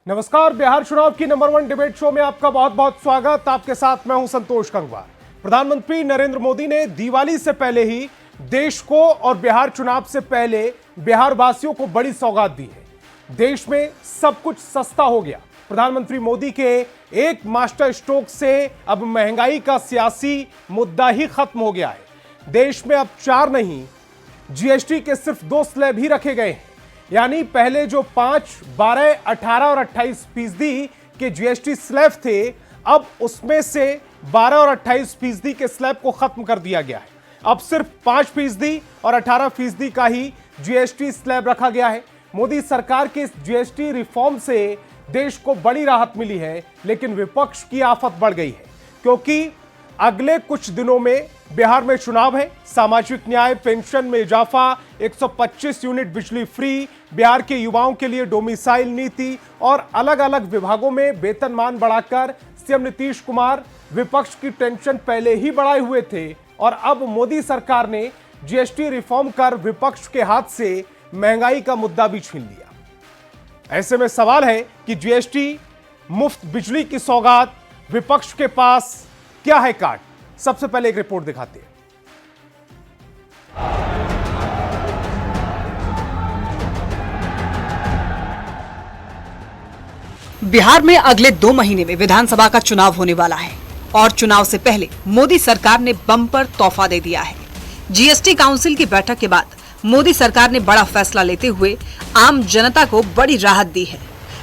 नमस्कार, बिहार चुनाव की नंबर 1 डिबेट शो में आपका बहुत बहुत स्वागत। आपके साथ मैं हूं संतोष गंगवार। प्रधानमंत्री नरेंद्र मोदी ने दिवाली से पहले ही देश को और बिहार चुनाव से पहले बिहार वासियों को बड़ी सौगात दी है। देश में सब कुछ सस्ता हो गया। प्रधानमंत्री मोदी के एक मास्टर स्ट्रोक से अब महंगाई का सियासी मुद्दा ही खत्म हो गया है। देश में अब 4 नहीं, जीएसटी के सिर्फ 2 स्लैब ही रखे गए हैं। यानी पहले जो 5, 12, 18 और 28% के जीएसटी स्लैब थे, अब उसमें से 12 और 28% के स्लैब को खत्म कर दिया गया है। अब सिर्फ 5% और 18% का ही जीएसटी स्लैब रखा गया है। मोदी सरकार के इस जीएसटी रिफॉर्म से देश को बड़ी राहत मिली है, लेकिन विपक्ष की आफत बढ़ गई है, क्योंकि अगले कुछ दिनों में बिहार में चुनाव है। सामाजिक न्याय, पेंशन में इजाफा, 125 यूनिट बिजली फ्री, बिहार के युवाओं के लिए डोमिसाइल नीति और अलग अलग विभागों में वेतनमान बढ़ाकर सीएम नीतीश कुमार विपक्ष की टेंशन पहले ही बढ़ाए हुए थे, और अब मोदी सरकार ने जीएसटी रिफॉर्म कर विपक्ष के हाथ से महंगाई का मुद्दा भी छीन लिया। ऐसे में सवाल है कि जीएसटी, मुफ्त बिजली की सौगात, विपक्ष के पास क्या है कार्ड? सबसे पहले एक रिपोर्ट दिखाते हैं। बिहार में अगले 2 महीने में विधानसभा का चुनाव होने वाला है, और चुनाव से पहले मोदी सरकार ने बम्पर तोहफा दे दिया है। जीएसटी काउंसिल की बैठक के बाद मोदी सरकार ने बड़ा फैसला लेते हुए आम जनता को बड़ी राहत दी है।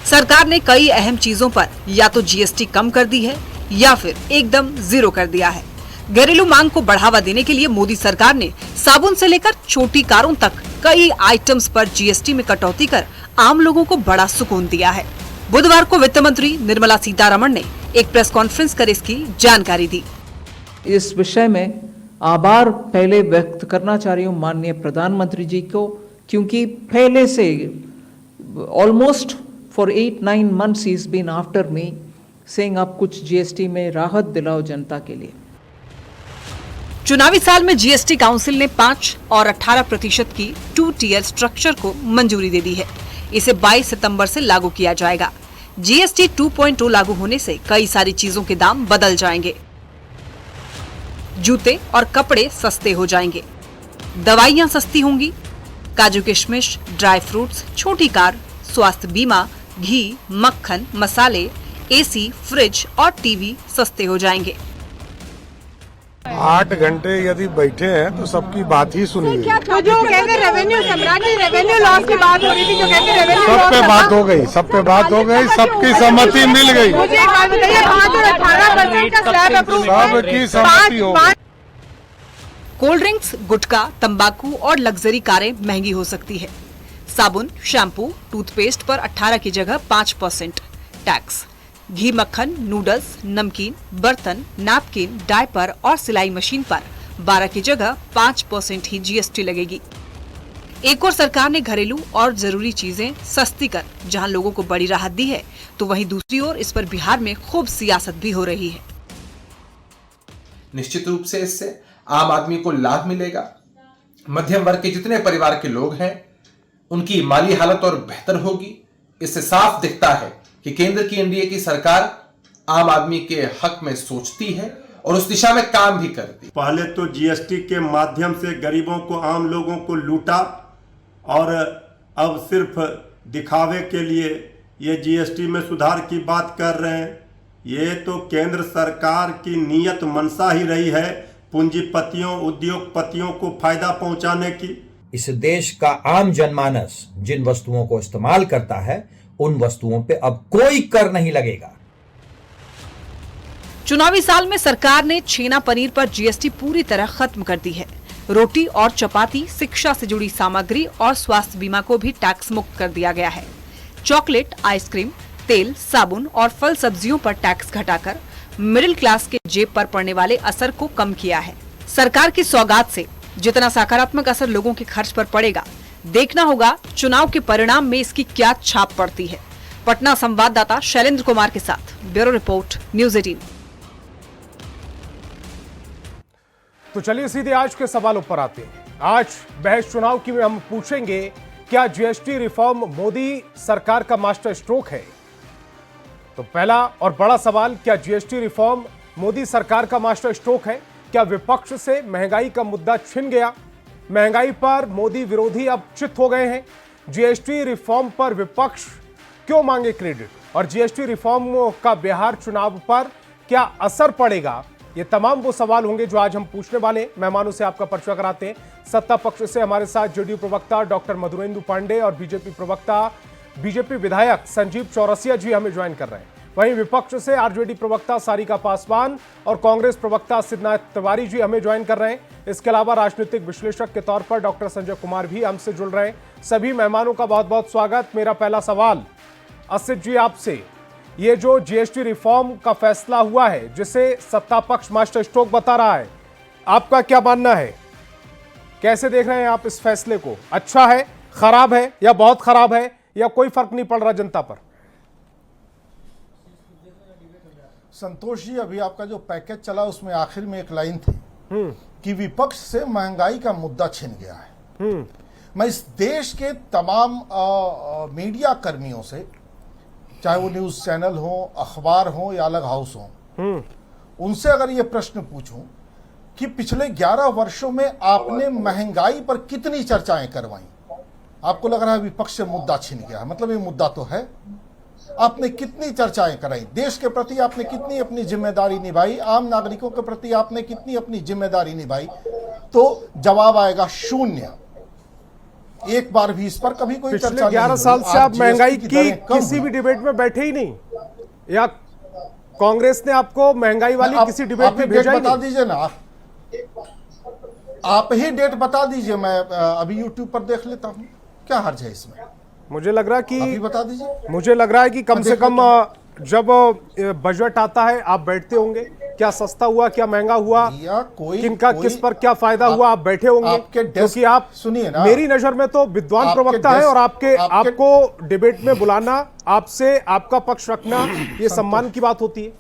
सरकार ने कई अहम चीजों पर या तो जीएसटी कम कर दी है या फिर एकदम 0 कर दिया है। घरेलू मांग को बढ़ावा देने के लिए मोदी सरकार ने साबुन से लेकर छोटी कारों तक कई आइटम्स पर जीएसटी में कटौती कर आम लोगों को बड़ा सुकून दिया है। बुधवार को वित्त मंत्री निर्मला सीतारमण ने एक प्रेस कॉन्फ्रेंस कर इसकी जानकारी दी। इस विषय में आभार पहले व्यक्त करना चाह रही हूँ माननीय प्रधानमंत्री जी को, क्योंकि पहले से ऑलमोस्ट फॉर 8-9 months ही is been after me saying आप कुछ जीएसटी में राहत दिलाओ जनता के लिए। चुनावी साल में जीएसटी काउंसिल ने 5 और 18% की 2 टियर स्ट्रक्चर को मंजूरी दे दी है। इसे 22 सितंबर से लागू किया जाएगा। जीएसटी 2.0 लागू होने से कई सारी चीजों के दाम बदल जाएंगे। जूते और कपड़े सस्ते हो जाएंगे, दवाइयां सस्ती होंगी, काजू किशमिश, ड्राई फ्रूट्स, छोटी कार, स्वास्थ्य बीमा, घी, मक्खन, मसाले, एसी, फ्रिज और टीवी सस्ते हो जाएंगे। 8 घंटे यदि बैठे हैं तो सबकी बात ही सुनी गई। तो जो कहते रेवेन्यू सम्राट जी, रेवेन्यू लॉस की बात हो रही थी, जो कहते रेवेन्यू सब पे बात हो गई, सब पे बात हो गई, सबकी सहमति मिल गई। मुझे एक बात बताइए, 5 और 18% का स्लैब अप्रूव सबकी सहमति हो गई। कोल्ड ड्रिंक्स, गुटखा, तंबाकू और लग्जरी कारें महंगी हो सकती है। साबुन, शैम्पू, टूथपेस्ट पर 18 की जगह 5% टैक्स। घी, मक्खन, नूडल्स, नमकीन, बर्तन, नैपकिन, डायपर और सिलाई मशीन पर 12 की जगह 5% ही जीएसटी लगेगी। एक और सरकार ने घरेलू और जरूरी चीजें सस्ती कर जहां लोगों को बड़ी राहत दी है, तो वहीं दूसरी ओर इस पर बिहार में खूब सियासत भी हो रही है। निश्चित रूप से इससे आम आदमी को लाभ मिलेगा। मध्यम वर्ग के जितने परिवार के लोग हैं, उनकी माली हालत और बेहतर होगी। इससे साफ दिखता है कि केंद्र की एनडीए की सरकार आम आदमी के हक में सोचती है और उस दिशा में काम भी करती है। पहले तो जीएसटी के माध्यम से गरीबों को, आम लोगों को लूटा, और अब सिर्फ दिखावे के लिए ये जीएसटी में सुधार की बात कर रहे हैं। ये तो केंद्र सरकार की नीयत मंशा ही रही है, पूंजीपतियों, उद्योगपतियों को फायदा पहुंचाने की। इस देश का आम जनमानस जिन वस्तुओं को इस्तेमाल करता है, उन वस्तुओं पे अब कोई कर नहीं लगेगा। चुनावी साल में सरकार ने छेना पनीर पर जीएसटी पूरी तरह खत्म कर दी है। रोटी और चपाती, शिक्षा से जुड़ी सामग्री और स्वास्थ्य बीमा को भी टैक्स मुक्त कर दिया गया है। चॉकलेट, आइसक्रीम, तेल, साबुन और फल सब्जियों पर टैक्स घटाकर मिडिल क्लास के जेब पर पड़ने वाले असर को कम किया है। सरकार की सौगात से जितना सकारात्मक असर लोगों के खर्च पर पड़ेगा, देखना होगा चुनाव के परिणाम में इसकी क्या छाप पड़ती है। पटना संवाददाता शैलेंद्र कुमार के साथ ब्यूरो रिपोर्ट, न्यूज़ 18। तो चलिए सीधे आज के सवालों पर आते हैं। आज बहस चुनाव की में हम पूछेंगे, क्या जीएसटी रिफॉर्म मोदी सरकार का मास्टर स्ट्रोक है? तो पहला और बड़ा सवाल, क्या जीएसटी रिफॉर्म मोदी सरकार का मास्टर स्ट्रोक है? क्या विपक्ष से महंगाई का मुद्दा छिन गया? महंगाई पर मोदी विरोधी अब चित हो गए हैं? जीएसटी रिफॉर्म पर विपक्ष क्यों मांगे क्रेडिट? और जीएसटी रिफॉर्म का बिहार चुनाव पर क्या असर पड़ेगा? ये तमाम वो सवाल होंगे जो आज हम पूछने वाले हैं। मेहमानों से आपका परिचय कराते हैं। सत्ता पक्ष से हमारे साथ जेडीयू प्रवक्ता डॉक्टर मधुरेंदु पांडे और बीजेपी प्रवक्ता बीजेपी विधायक संजीव चौरसिया जी हमें ज्वाइन कर रहे हैं। वहीं विपक्ष से आरजेडी प्रवक्ता सारिका पासवान और कांग्रेस प्रवक्ता सिद्धनाथ तिवारी जी हमें ज्वाइन कर रहे हैं। इसके अलावा राजनीतिक विश्लेषक के तौर पर डॉक्टर संजय कुमार भी हमसे जुड़ रहे हैं। सभी मेहमानों का बहुत बहुत स्वागत। मेरा पहला सवाल असित जी आपसे, ये जो जीएसटी रिफॉर्म का फैसला हुआ है जिसे सत्ता पक्ष मास्टर स्ट्रोक बता रहा है, आपका क्या मानना है? कैसे देख रहे हैं आप इस फैसले को? अच्छा है, खराब है या बहुत खराब है, या कोई फर्क नहीं पड़ रहा जनता पर? संतोष जी, अभी आपका जो पैकेज चला उसमें आखिर में एक लाइन थी कि विपक्ष से महंगाई का मुद्दा छिन गया है। मैं इस देश के तमाम मीडिया कर्मियों से, चाहे वो न्यूज चैनल हो, अखबार हो या अलग हाउस हो, उनसे अगर ये प्रश्न पूछूं कि पिछले 11 वर्षों में आपने महंगाई पर कितनी चर्चाएं करवाई, आपको लग रहा है विपक्ष से मुद्दा छिन गया है? मतलब ये मुद्दा तो है। आपने कितनी चर्चाएं कराई, देश के प्रति आपने कितनी अपनी जिम्मेदारी निभाई, आम नागरिकों के प्रति आपने कितनी अपनी जिम्मेदारी निभाई? तो जवाब आएगा शून्य। एक बार भी इस पर कभी कोई चर्चा नहीं। 11 साल से आप महंगाई की किसी भी डिबेट में बैठे ही नहीं, या कांग्रेस ने आपको महंगाई वाली किसी डिबेट में भेजा ही नहीं? बता दीजिए ना, आप ही डेट बता दीजिए, मैं अभी यूट्यूब पर देख लेता हूं, क्या हर्ज है इसमें? मुझे लग रहा कि बता दीजिए। मुझे लग रहा है कि कम से कम जब बजट आता है आप बैठते होंगे, क्या सस्ता हुआ क्या महंगा हुआ, किनका किस पर क्या फायदा हुआ, आप बैठे होंगे, क्योंकि आप सुनिए ना, मेरी नजर में तो विद्वान प्रवक्ता है और आपको डिबेट में बुलाना, आपसे आपका पक्ष रखना, ये सम्मान की बात होती है।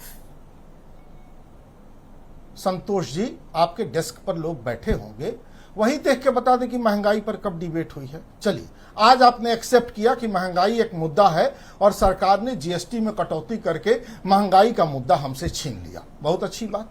संतोष जी, आपके डेस्क पर लोग बैठे होंगे, वही देख के बता दें कि महंगाई पर कब डिबेट हुई है। चलिए, आज आपने एक्सेप्ट किया कि महंगाई एक मुद्दा है और सरकार ने जीएसटी में कटौती करके महंगाई का मुद्दा हमसे छीन लिया। बहुत अच्छी बात।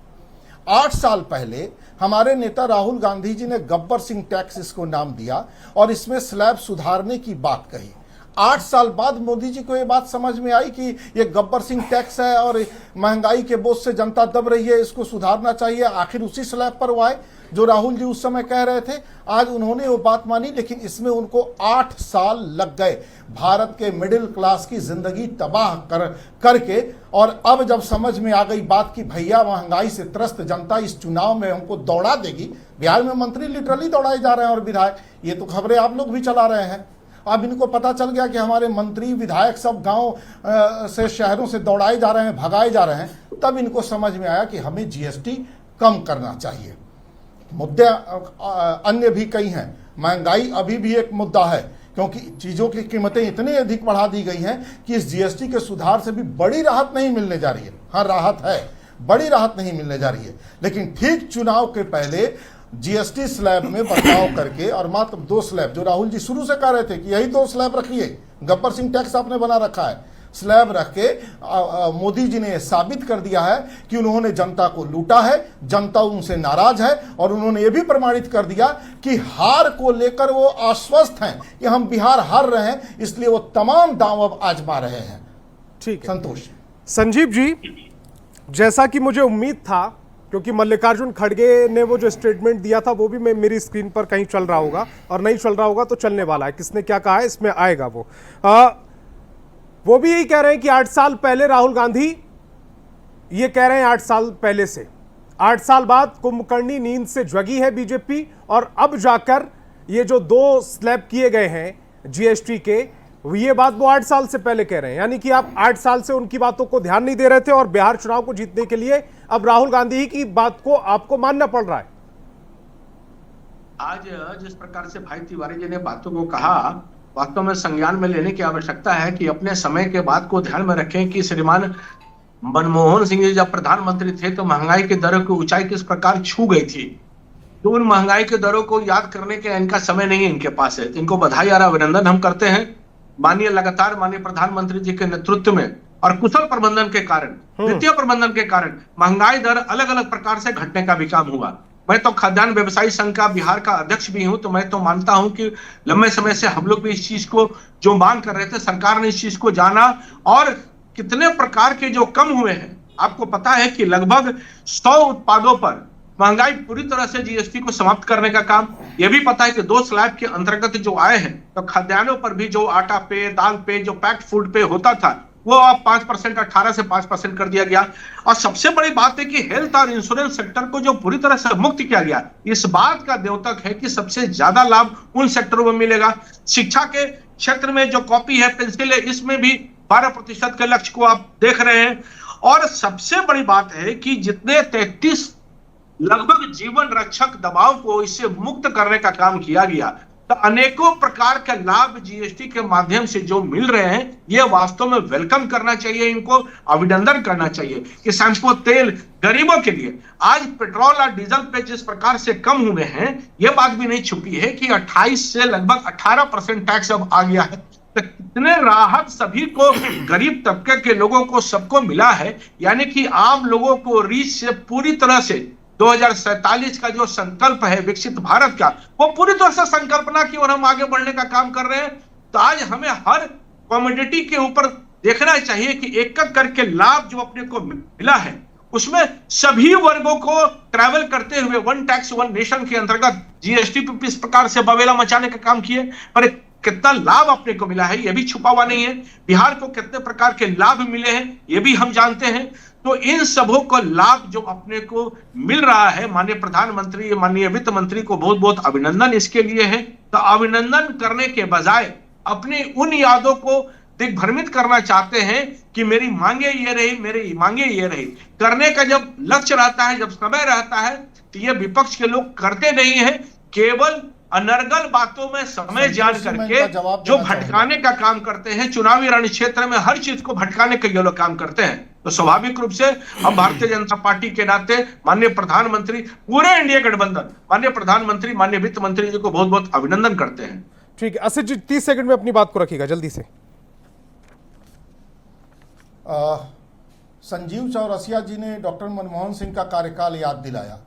8 साल पहले हमारे नेता राहुल गांधी जी ने गब्बर सिंह टैक्स इसको नाम दिया और इसमें स्लैब सुधारने की बात कही। 8 साल बाद मोदी जी को ये बात समझ में आई कि ये गब्बर सिंह टैक्स है और महंगाई के बोझ से जनता दब रही है, इसको सुधारना चाहिए। आखिर उसी स्लैब पर वो आए जो राहुल जी उस समय कह रहे थे। आज उन्होंने वो बात मानी, लेकिन इसमें उनको 8 साल लग गए भारत के मिडिल क्लास की जिंदगी तबाह करके। और अब जब समझ में आ गई बात कि भैया महंगाई से त्रस्त जनता इस चुनाव में हमको दौड़ा देगी, बिहार में मंत्री लिटरली दौड़ाए जा रहे हैं और विधायक, ये तो खबरें आप लोग भी चला रहे हैं। अब इनको पता चल गया कि हमारे मंत्री विधायक सब गांव से शहरों से दौड़ाए जा रहे हैं, भगाए जा रहे हैं। तब इनको समझ में आया कि हमें जीएसटी कम करना चाहिए। मुद्दे अन्य भी कई हैं, महंगाई अभी भी एक मुद्दा है, क्योंकि चीजों की कीमतें इतनी अधिक बढ़ा दी गई हैं कि इस जीएसटी के सुधार से भी बड़ी राहत नहीं मिलने जा रही है। हाँ, राहत है, बड़ी राहत नहीं मिलने जा रही है, लेकिन ठीक चुनाव के पहले जीएसटी स्लैब में बदलाव करके, और मात्र 2 स्लैब जो राहुल जी शुरू से कह रहे थे कि यही 2 स्लैब रखिए, गब्बर सिंह टैक्स आपने बना रखा है, स्लैब रख के मोदी जी ने साबित कर दिया है कि उन्होंने जनता को लूटा है, जनता उनसे नाराज है। और उन्होंने ये भी प्रमाणित कर दिया कि हार को लेकर वो आश्वस्त हैं कि हम बिहार हार रहे हैं, इसलिए वो तमाम दांव अब आजमा रहे हैं। ठीक है संतोष। संजीव जी, जैसा कि मुझे उम्मीद था, क्योंकि मल्लिकार्जुन खड़गे ने वो जो स्टेटमेंट दिया था वो भी मेरी स्क्रीन पर कहीं चल रहा होगा, और नहीं चल रहा होगा तो चलने वाला है, किसने क्या कहा है इसमें आएगा। वो भी यही कह रहे हैं कि 8 साल पहले राहुल गांधी ये कह रहे हैं, 8 साल पहले से 8 साल बाद कुंभकर्णी नींद से जगी है बीजेपी, और अब जाकर ये जो 2 स्लैब किए गए हैं जीएसटी के, ये बात वो 8 साल से पहले कह रहे हैं। यानी कि आप 8 साल से उनकी बातों को ध्यान नहीं दे रहे थे और बिहार चुनाव को जीतने के लिए अब राहुल गांधी की बात को आपको मानना पड़ रहा है। आज जिस प्रकार से भाई तिवारी जी ने बातों को कहा, वास्तव में संज्ञान में लेने की आवश्यकता है कि अपने समय के बात को ध्यान में रखें कि श्रीमान मनमोहन सिंह जी जब प्रधानमंत्री थे तो महंगाई की दरों की ऊंचाई किस प्रकार छू गई थी। तो उन महंगाई की दरों को याद करने के इनका समय नहीं है, इनके पास है। इनको बधाई और अभिनंदन हम करते हैं। माननीय प्रधानमंत्री जी के नेतृत्व में और कुशल प्रबंधन के कारण, वित्तीय प्रबंधन के कारण महंगाई दर अलग अलग प्रकार से घटने का भी काम हुआ। मैं तो खाद्यान्न व्यवसायी संघ का बिहार का अध्यक्ष भी हूं, तो मैं तो मानता हूं कि लंबे समय से हम लोग भी इस चीज को जो मांग कर रहे थे, सरकार ने इस चीज को जाना और कितने प्रकार के जो कम हुए हैं। आपको पता है कि लगभग 100 उत्पादों पर महंगाई पूरी तरह से जीएसटी को समाप्त करने का काम। यह भी पता है कि 2 स्लैब के अंतर्गत जो आए हैं, तो खाद्यान्नों पर भी जो आटा पे, दाल पे, जो पैक्ड फूड पे होता था, वो अब 5%, 18 से 5% कर दिया गया। और सबसे बड़ी बात है कि हेल्थ और इंश्योरेंस सेक्टर को जो पूरी तरह से मुक्त किया गया, इस बात का द्योतक है कि सबसे ज्यादा लाभ उन सेक्टरों में मिलेगा। शिक्षा के क्षेत्र में जो कॉपी है, पेंसिल है, इसमें भी 12% के लक्ष्य को आप देख रहे हैं। और सबसे बड़ी बात है कि जितने 33 लगभग जीवन रक्षक दवाओं को इससे मुक्त करने का काम किया गया, तो अनेकों प्रकार के लाभ जीएसटी के माध्यम से जो मिल रहे हैं, ये वास्तव में वेलकम करना चाहिए, इनको अभिनंदन करना चाहिए कि शैंपू तेल गरीबों के लिए आज पेट्रोल और डीजल पे जिस प्रकार से कम हुए हैं, ये बात भी नहीं छुपी है कि 28 से लगभग 18% टैक्स अब आ गया है। तो कितने राहत सभी को, गरीब तबके के लोगों को, सबको मिला है। यानी कि आम लोगों को रीच से पूरी तरह से 2047 का जो संकल्प है विकसित भारत का, वो पूरी तरह से संकल्पना की ओर हम आगे बढ़ने का काम कर रहे हैं। तो आज हमें हर कमोडिटी के ऊपर देखना चाहिए कि एक एक करके लाभ जो अपने को मिला है, उसमें सभी वर्गों को ट्रैवल करते हुए वन टैक्स वन नेशन के अंतर्गत जीएसटी पे इस प्रकार से बवेला मचाने का काम किए, पर कितना लाभ अपने को मिला है, यह भी छुपा हुआ नहीं है। बिहार को कितने प्रकार के लाभ मिले हैं, यह भी हम जानते हैं। तो इन सबों को लाभ जो अपने को मिल रहा है, माननीय प्रधानमंत्री, माननीय वित्त मंत्री को बहुत बहुत अभिनंदन इसके लिए है। तो अभिनंदन करने के बजाय अपनी उन यादों को दिग्भ्रमित करना चाहते हैं कि मेरी मांगे ये रही, मेरी मांगे ये रही। करने का जब लक्ष्य रहता है, जब समय रहता है, तो ये विपक्ष के लोग करते नहीं है। केवल अनर्गल बातों में समय जान करके जो भटकाने का काम करते हैं, चुनावी रण क्षेत्र में हर चीज को भटकाने के ये लोग काम करते हैं। तो स्वाभाविक रूप से हम भारतीय जनता पार्टी के नाते माननीय प्रधानमंत्री, पूरे इंडिया गठबंधन, माननीय प्रधानमंत्री, माननीय वित्त मंत्री जी को बहुत बहुत अभिनंदन करते हैं। ठीक है असित जी, 30 सेकंड में अपनी बात को रखिएगा जल्दी से। संजीव चौरसिया जी ने डॉक्टर मनमोहन सिंह का कार्यकाल याद दिलाया।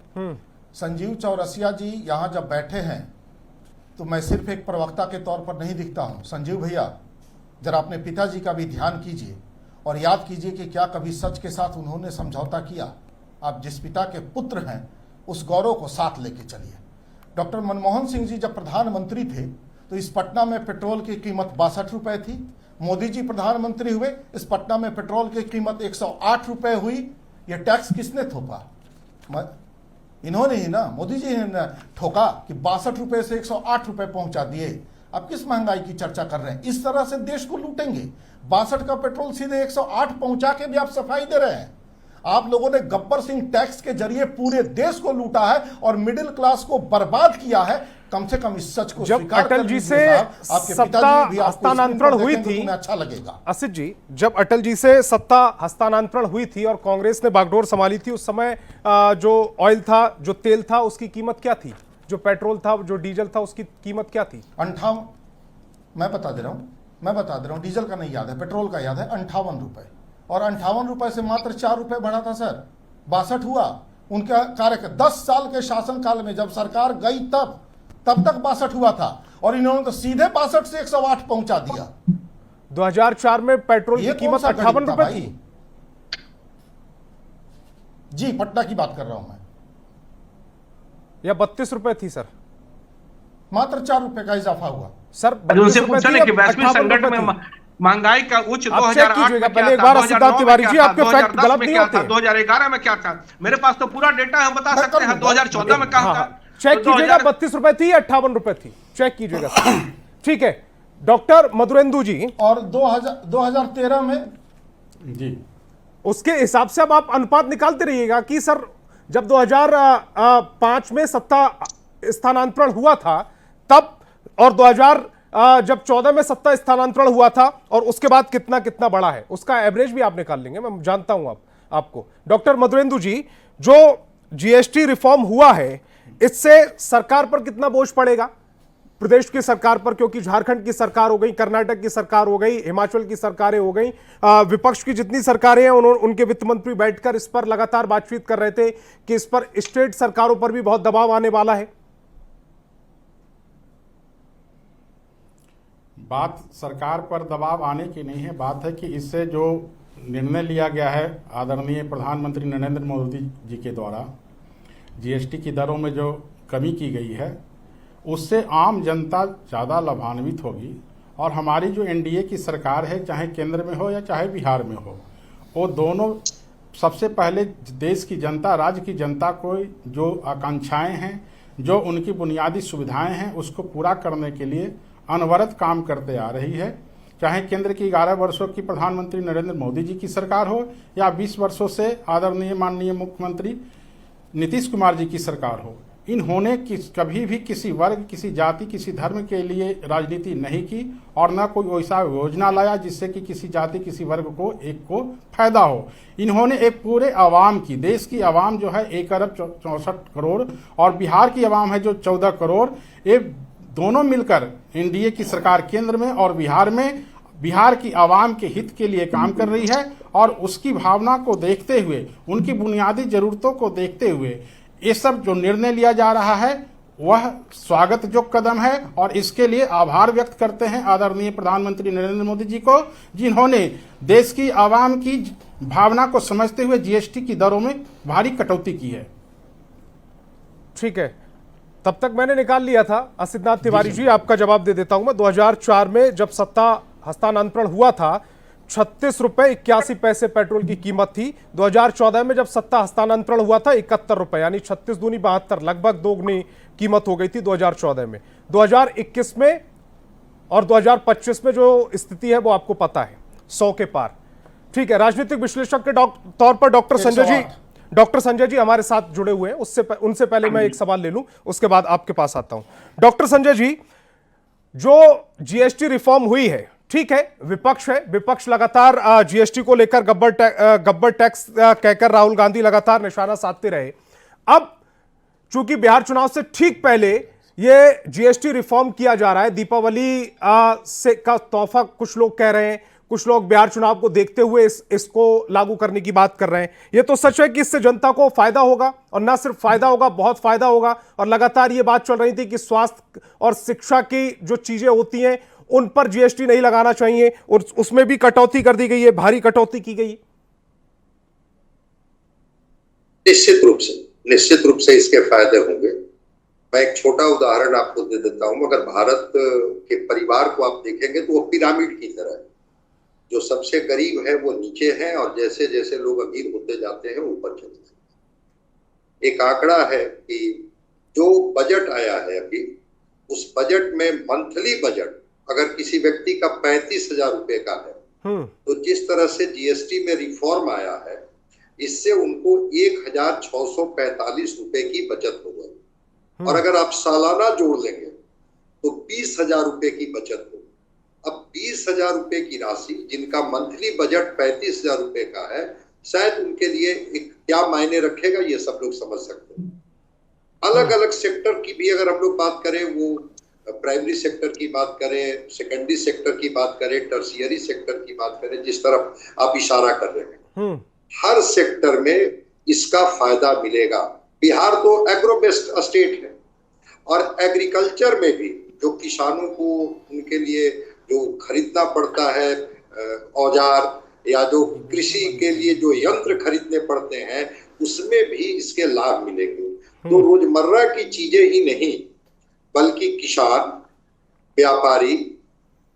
संजीव चौरसिया जी यहाँ जब बैठे हैं तो मैं सिर्फ एक प्रवक्ता के तौर पर नहीं दिखता हूँ। संजीव भैया, जरा अपने पिताजी का भी ध्यान कीजिए और याद कीजिए कि क्या कभी सच के साथ उन्होंने समझौता किया। आप जिस पिता के पुत्र हैं, उस गौरव को साथ लेके चलिए। डॉक्टर मनमोहन सिंह जी जब प्रधानमंत्री थे तो इस पटना में पेट्रोल की कीमत 62 रुपये थी। मोदी जी प्रधानमंत्री हुए, इस पटना में पेट्रोल की कीमत 108 रुपये हुई। यह टैक्स किसने थोपा? इन्होंने ही ना, मोदी जी ने ठोका कि 62 रुपये से 108 रुपये पहुंचा दिए। अब किस महंगाई की चर्चा कर रहे हैं? इस तरह से देश को लूटेंगे। 62 का पेट्रोल सीधे 108 पहुंचा के भी आप सफाई दे रहे हैं। आप लोगों ने गब्बर सिंह टैक्स के जरिए पूरे देश को लूटा है और मिडिल क्लास को बर्बाद किया है। कम से कम इस सच को जब अटल जी से सत्ता हस्तांतरण हुई थी, अच्छा लगेगा। असित जी, जब अटल जी से सत्ता हस्तांतरण हुई थी और कांग्रेस ने बागडोर संभाली थी, उस समय जो ऑयल था, जो तेल था, उसकी कीमत क्या थी? जो पेट्रोल था, जो डीजल था, उसकी कीमत क्या थी? 58, मैं बता दे रहा हूं, डीजल का नहीं याद है, पेट्रोल का याद है, 58 रुपए। और 58 रुपए से मात्र 4 रुपए बढ़ा था सर, 62 हुआ। उनका कार्य 10 साल के शासनकाल में जब सरकार गई तब तक 62 हुआ था और इन्होंने तो सीधे 62 से 108 पहुंचा दिया। 2004 में पेट्रोल की कीमत 58 रुपए थी। जी, पटना की बात कर रहा हूं मैं। या 32 रुपए थी सर? मात्र 4 रुपए का इजाफा हुआ सर। उनसे पूछा ना कि वैश्विक संकट में महंगाई का उच्च 2008 में क्या था, 2009 तिवारी जी, आपके फैक्ट गलत नहीं होते। 2011 में क्या था? मेरे पास तो पूरा डेटा है, हम बता सकते हैं। 2014 में क्या था? चेक कीजिएगा, 32 रुपए थी, 58 रुपए थी। चेक कीजिएगा। ठीक है डॉक्टर मधुरेंदु जी, और 2013 में जी उसके हिसाब से अब आप अनुपात निकालते रहिएगा कि सर जब 2005 में सत्ता स्थानांतरण हुआ था तब, और 2014 में सत्ता स्थानांतरण हुआ था, और उसके बाद कितना कितना बढ़ा है, उसका एवरेज भी आप निकाल लेंगे। मैं जानता हूं आपको। डॉक्टर मधुरेंदु जी, जो जीएसटी रिफॉर्म हुआ है, इससे सरकार पर कितना बोझ पड़ेगा? प्रदेश की सरकार पर, क्योंकि झारखंड की सरकार हो गई, कर्नाटक की सरकार हो गई, हिमाचल की सरकारें हो गई, विपक्ष की जितनी सरकारें हैं उनके वित्त मंत्री बैठकर इस पर लगातार बातचीत कर रहे थे कि इस पर स्टेट सरकारों पर भी बहुत दबाव आने वाला है। बात सरकार पर दबाव आने की नहीं है, बात है कि इससे जो निर्णय लिया गया है आदरणीय प्रधानमंत्री नरेंद्र मोदी जी के द्वारा, जीएसटी की दरों में जो कमी की गई है उससे आम जनता ज़्यादा लाभान्वित होगी। और हमारी जो एनडीए की सरकार है, चाहे केंद्र में हो या चाहे बिहार में हो, वो दोनों सबसे पहले देश की जनता, राज्य की जनता को जो आकांक्षाएं हैं, जो उनकी बुनियादी सुविधाएं हैं, उसको पूरा करने के लिए अनवरत काम करते आ रही है। चाहे केंद्र की 11 वर्षों की प्रधानमंत्री नरेंद्र मोदी जी की सरकार हो या 20 वर्षों से आदरणीय माननीय मुख्यमंत्री नीतीश कुमार जी की सरकार हो, इन्होंने कभी भी किसी वर्ग, किसी जाति, किसी धर्म के लिए राजनीति नहीं की और न कोई वैसा योजना लाया जिससे कि किसी जाति, किसी वर्ग को एक को फायदा हो। इन्होंने एक पूरे आवाम की, देश की आवाम जो है 1 अरब 64 करोड़ और बिहार की आवाम है जो 14 करोड़, ये दोनों मिलकर एनडीए की सरकार केंद्र में और बिहार में बिहार की आवाम के हित के लिए काम कर रही है। और उसकी भावना को देखते हुए, उनकी बुनियादी जरूरतों को देखते हुए ये सब जो निर्णय लिया जा रहा है वह स्वागत जो कदम है। और इसके लिए आभार व्यक्त करते हैं आदरणीय प्रधानमंत्री नरेंद्र मोदी जी को, जिन्होंने देश की आवाम की भावना को समझते हुए जीएसटी की दरों में भारी कटौती की है। ठीक है, तब तक मैंने निकाल लिया था। असितनाथ तिवारी जी, आपका जवाब दे देता हूं मैं। 2004 में जब सत्ता हस्तांतरण हुआ था 36 रुपए 81 पैसे पेट्रोल की कीमत थी। 2014 में जब सत्ता हस्तांतरण हुआ था 71 रुपए, यानी 36 दूनी 72, लगभग दोगुनी कीमत हो गई थी 2014 में। 2021 में और 2025 में जो स्थिति है वो आपको पता है, 100 के पार। ठीक है, राजनीतिक विश्लेषक के तौर पर डॉक्टर संजय जी हमारे साथ जुड़े हुए हैं। उनसे पहले मैं एक सवाल ले लूं, उसके बाद आपके पास आता हूं। डॉक्टर संजय जी, जो जीएसटी रिफॉर्म हुई है, ठीक है, विपक्ष लगातार जीएसटी को लेकर गब्बर टैक्स कहकर राहुल गांधी लगातार निशाना साधते रहे। अब चूंकि बिहार चुनाव से ठीक पहले ये जीएसटी रिफॉर्म किया जा रहा है, दीपावली से का तोहफा कुछ लोग कह रहे हैं, कुछ लोग बिहार चुनाव को देखते हुए इसको लागू करने की बात कर रहे हैं। ये तो सच है कि इससे जनता को फायदा होगा, और ना सिर्फ फायदा होगा, बहुत फायदा होगा। और लगातार ये बात चल रही थी कि स्वास्थ्य और शिक्षा की जो चीजें होती हैं उन पर जीएसटी नहीं लगाना चाहिए, और उसमें भी कटौती कर दी गई है, भारी कटौती की गई। निश्चित रूप से इसके फायदे होंगे। मैं एक छोटा उदाहरण आपको दे देता हूं। अगर भारत के परिवार को आप देखेंगे तो वो पिरामिड की तरह है। जो सबसे गरीब है वो नीचे है और जैसे जैसे लोग अमीर होते जाते हैं ऊपर चलते हैं। एक आंकड़ा है कि जो बजट आया है अभी, उस बजट में मंथली बजट अगर किसी व्यक्ति का 35,000 रुपए का है, तो जिस तरह से जीएसटी में रिफॉर्म आया है, इससे उनको 1,645 रुपए की बचत हो गई। और अगर आप सालाना जोड़ लेंगे तो 20,000 रुपए की बचत हो। अब 20,000 रुपए की राशि, जिनका मंथली बजट 35,000 रुपए का है, शायद उनके लिए एक क्या मायने रखेगा ये सब लोग समझ सकते हैं। अलग अलग सेक्टर की भी अगर हम लोग बात करें, वो प्राइमरी सेक्टर की बात करें, सेकेंडरी सेक्टर की बात करें, टर्शियरी सेक्टर की बात करें, जिस तरफ आप इशारा कर रहे हैं, हर सेक्टर में इसका फायदा मिलेगा। बिहार तो एग्रो बेस्ड स्टेट है और एग्रीकल्चर में भी जो किसानों को उनके लिए जो खरीदना पड़ता है औजार, या जो कृषि के लिए जो यंत्र खरीदने पड़ते हैं, उसमें भी इसके लाभ मिलेंगे। तो रोजमर्रा की चीजें ही नहीं, बल्कि किसान, व्यापारी,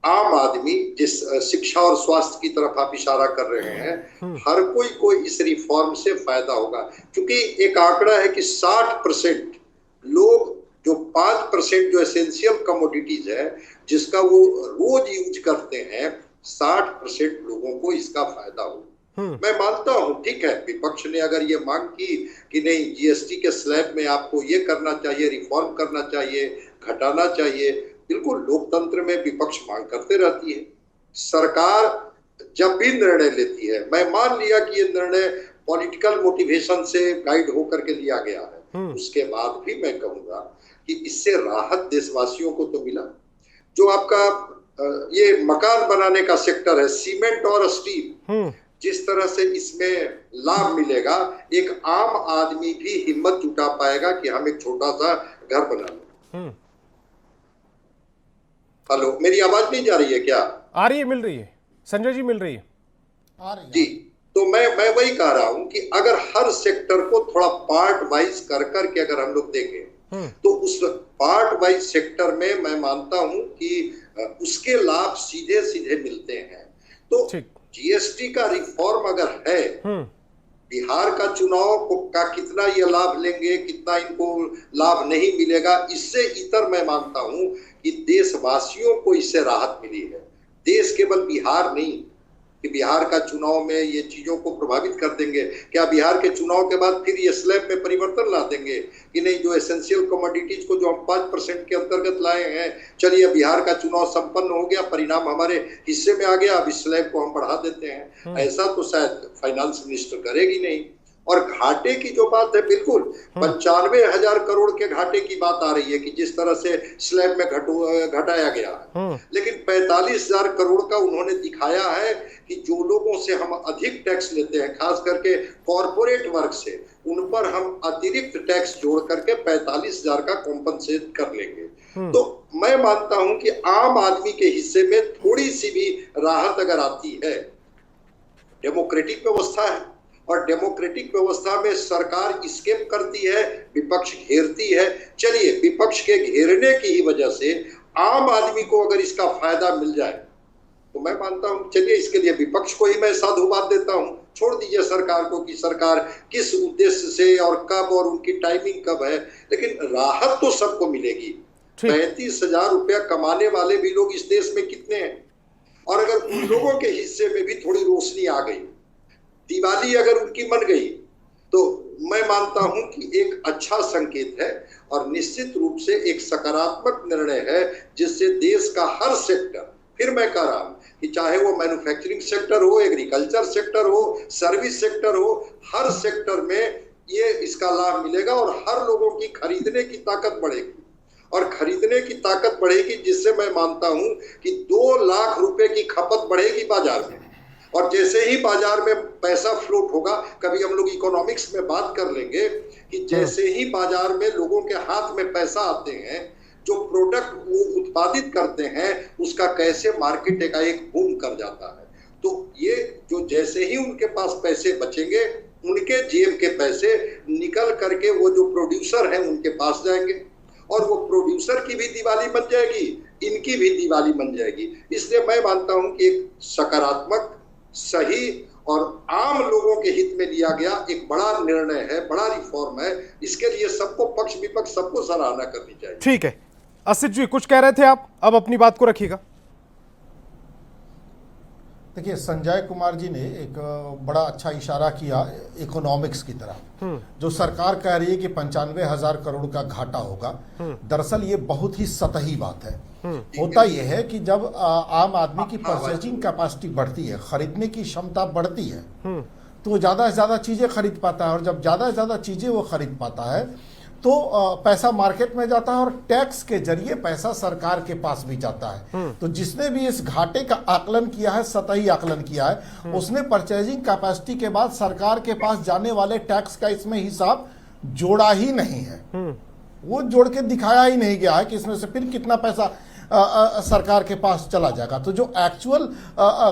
आम आदमी, जिस शिक्षा और स्वास्थ्य की तरफ आप इशारा कर रहे हैं, हर कोई को इस रिफॉर्म से फायदा होगा। क्योंकि एक आंकड़ा है कि 60% लोग, जो 5% जो एसेंशियल कमोडिटीज है जिसका वो रोज यूज करते हैं, 60% लोगों को इसका फायदा हो। मैं मानता हूं, ठीक है, विपक्ष ने अगर ये मांग की कि नहीं, जीएसटी के स्लैब में आपको ये करना चाहिए, रिफॉर्म करना चाहिए, घटाना चाहिए, बिल्कुल लोकतंत्र में विपक्ष मांग करते रहती है। सरकार जब भी निर्णय लेती है, मैं मान लिया कि ये निर्णय पॉलिटिकल मोटिवेशन से गाइड होकर के लिया गया है, उसके बाद भी मैं कहूंगा कि इससे राहत देशवासियों को तो मिला। जो आपका ये मकान बनाने का सेक्टर है, सीमेंट और स्टील, जिस तरह से इसमें लाभ मिलेगा, एक आम आदमी भी हिम्मत जुटा पाएगा कि हम एक छोटा सा घर बना लें। हेलो, मेरी आवाज नहीं जा रही है क्या? आ रही है, मिल रही है संजय जी, मिल रही है जी। तो मैं वही कह रहा हूं कि अगर हर सेक्टर को थोड़ा पार्ट वाइज कर करके अगर हम लोग देखें तो उस पार्ट वाइज सेक्टर में मैं मानता हूं कि उसके लाभ सीधे सीधे मिलते हैं। तो जीएसटी का रिफॉर्म अगर है, बिहार का चुनाव का कितना ये लाभ लेंगे, कितना इनको लाभ नहीं मिलेगा, इससे इतर मैं मानता हूं कि देशवासियों को इससे राहत मिली है। देश केवल बिहार नहीं कि बिहार का चुनाव में ये चीजों को प्रभावित कर देंगे। क्या बिहार के चुनाव के बाद फिर ये स्लैब में परिवर्तन ला देंगे कि नहीं, जो एसेंशियल कमोडिटीज को जो हम 5% के अंतर्गत लाए हैं, चलिए बिहार का चुनाव संपन्न हो गया, परिणाम हमारे हिस्से में आ गया, अब इस स्लैब को हम बढ़ा देते हैं। ऐसा तो शायद फाइनेंस मिनिस्टर करेगी नहीं। और घाटे की जो बात है, बिल्कुल 95,000 करोड़ के घाटे की बात आ रही है कि जिस तरह से स्लैब में घटाया गया है, लेकिन 45,000 करोड़ का उन्होंने दिखाया है कि जो लोगों से हम अधिक टैक्स लेते हैं, खास करके कॉर्पोरेट वर्ग से, उन पर हम अतिरिक्त टैक्स जोड़ करके 45,000 का कॉम्पनसेट कर लेंगे। तो मैं मानता हूं कि आम आदमी के हिस्से में थोड़ी सी भी राहत अगर आती है। डेमोक्रेटिक व्यवस्था है और डेमोक्रेटिक व्यवस्था में सरकार स्केप करती है, विपक्ष घेरती है। चलिए, विपक्ष के घेरने की ही वजह से आम आदमी को अगर इसका फायदा मिल जाए तो मैं मानता हूं, चलिए इसके लिए विपक्ष को ही मैं साधुवाद देता हूं। छोड़ दीजिए सरकार को कि सरकार किस उद्देश्य से और कब और उनकी टाइमिंग कब है, लेकिन राहत तो सबको मिलेगी। 35,000 रुपया कमाने वाले भी लोग इस देश में कितने हैं, और अगर उन लोगों के हिस्से में भी थोड़ी रोशनी आ गई, दिवाली अगर उनकी बन गई, तो मैं मानता हूं कि एक अच्छा संकेत है और निश्चित रूप से एक सकारात्मक निर्णय है, जिससे देश का हर सेक्टर, फिर मैं कह रहा हूं कि चाहे वो मैन्युफैक्चरिंग सेक्टर हो, एग्रीकल्चर सेक्टर हो, सर्विस सेक्टर हो, हर सेक्टर में ये इसका लाभ मिलेगा और हर लोगों की खरीदने की ताकत बढ़ेगी। और खरीदने की ताकत बढ़ेगी, जिससे मैं मानता हूं कि 2 लाख रुपए की खपत बढ़ेगी बाजार में। और जैसे ही बाजार में पैसा फ्लोट होगा, कभी हम लोग इकोनॉमिक्स में बात कर लेंगे कि जैसे ही बाजार में लोगों के हाथ में पैसा आते हैं, जो प्रोडक्ट वो उत्पादित करते हैं, उसका कैसे मार्केट एकाएक बूम कर जाता है। तो ये जो जैसे ही उनके पास पैसे बचेंगे, उनके जेब के पैसे निकल करके वो जो प्रोड्यूसर हैं उनके पास जाएंगे, और वो प्रोड्यूसर की भी दिवाली बन जाएगी, इनकी भी दिवाली बन जाएगी। इसलिए मैं मानता हूं कि एक सकारात्मक, सही और आम लोगों के हित में लिया गया एक बड़ा निर्णय है, बड़ा रिफॉर्म है। इसके लिए सबको, पक्ष विपक्ष सबको सराहना करनी चाहिए। ठीक है, असित जी कुछ कह रहे थे आप, अब अपनी बात को रखिएगा। देखिए, संजय कुमार जी ने एक बड़ा अच्छा इशारा किया इकोनॉमिक्स की तरफ। जो सरकार कह रही है कि 95,000 करोड़ का घाटा होगा, दरअसल ये बहुत ही सतही बात है। होता यह है कि जब आम आदमी की परचेजिंग कैपेसिटी बढ़ती है, खरीदने की क्षमता बढ़ती है, तो वो ज़्यादा से ज़्यादा चीज़ें खरीद पाता है, और जब ज़्यादा से ज़्यादा चीज़ें वो खरीद पाता है तो पैसा मार्केट में जाता है और टैक्स के जरिए पैसा सरकार के पास भी जाता है। तो जिसने भी इस घाटे का आकलन किया है, सतही आकलन किया है, उसने परचेजिंग कैपेसिटी के बाद सरकार के पास जाने वाले टैक्स का इसमें हिसाब जोड़ा ही नहीं है। वो जोड़ के दिखाया ही नहीं गया है कि इसमें से फिर कितना पैसा सरकार के पास चला जाएगा। तो जो एक्चुअल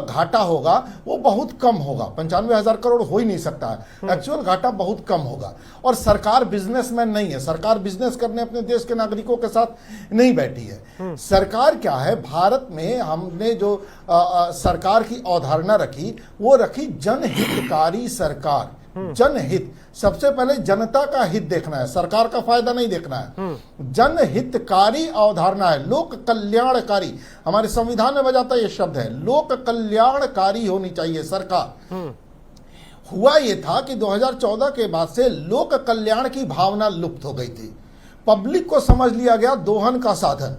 घाटा होगा वो बहुत कम होगा, 95,000 करोड़ हो ही नहीं सकता है। एक्चुअल घाटा बहुत कम होगा। और सरकार बिजनेसमैन नहीं है, सरकार बिजनेस करने अपने देश के नागरिकों के साथ नहीं बैठी है। सरकार क्या है, भारत में हमने जो सरकार की अवधारणा रखी, वो रखी जनहितकारी सरकार। जनहित, सबसे पहले जनता का हित देखना है, सरकार का फायदा नहीं देखना है। जनहितकारी अवधारणा है, लोक कल्याणकारी। हमारे संविधान में बजाता ये शब्द है, लोक कल्याणकारी होनी चाहिए सरकार। हुआ ये था कि 2014 के बाद से लोक कल्याण की भावना लुप्त हो गई थी। पब्लिक को समझ लिया गया दोहन का साधन।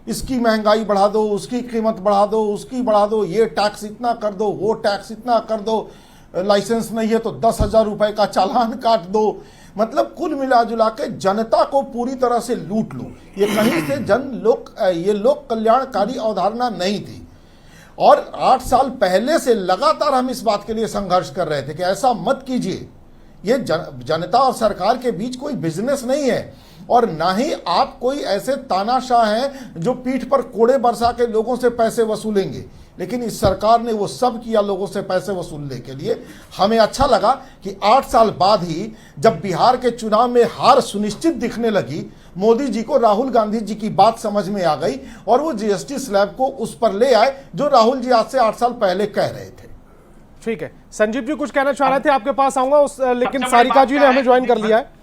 इसकी महंगाई बढ़ा दो, उसकी कीमत बढ़ा दो, उसकी बढ़ा दो, ये टैक्स इतना कर दो, वो टैक्स इतना कर दो, लाइसेंस नहीं है तो 10,000 रुपए का चालान काट दो। मतलब कुल मिलाजुला के जनता को पूरी तरह से लूट लो, ये कहीं से ये लोक कल्याणकारी अवधारणा नहीं थी। और 8 साल पहले से लगातार हम इस बात के लिए संघर्ष कर रहे थे कि ऐसा मत कीजिए। ये जनता और सरकार के बीच कोई बिजनेस नहीं है, और ना ही आप कोई ऐसे तानाशाह हैं जो पीठ पर कोड़े बरसा के लोगों से पैसे वसूलेंगे। लेकिन इस सरकार ने वो सब किया लोगों से पैसे वसूलने के लिए। हमें अच्छा लगा कि 8 साल बाद ही जब बिहार के चुनाव में हार सुनिश्चित दिखने लगी, मोदी जी को राहुल गांधी जी की बात समझ में आ गई और वो जीएसटी स्लैब को उस पर ले आए जो राहुल जी आज से 8 साल पहले कह रहे थे। ठीक है, संजीव जी कुछ कहना चाह रहे थे, आपके पास आऊंगा लेकिन सारिका जी ने हमें ज्वाइन कर लिया है।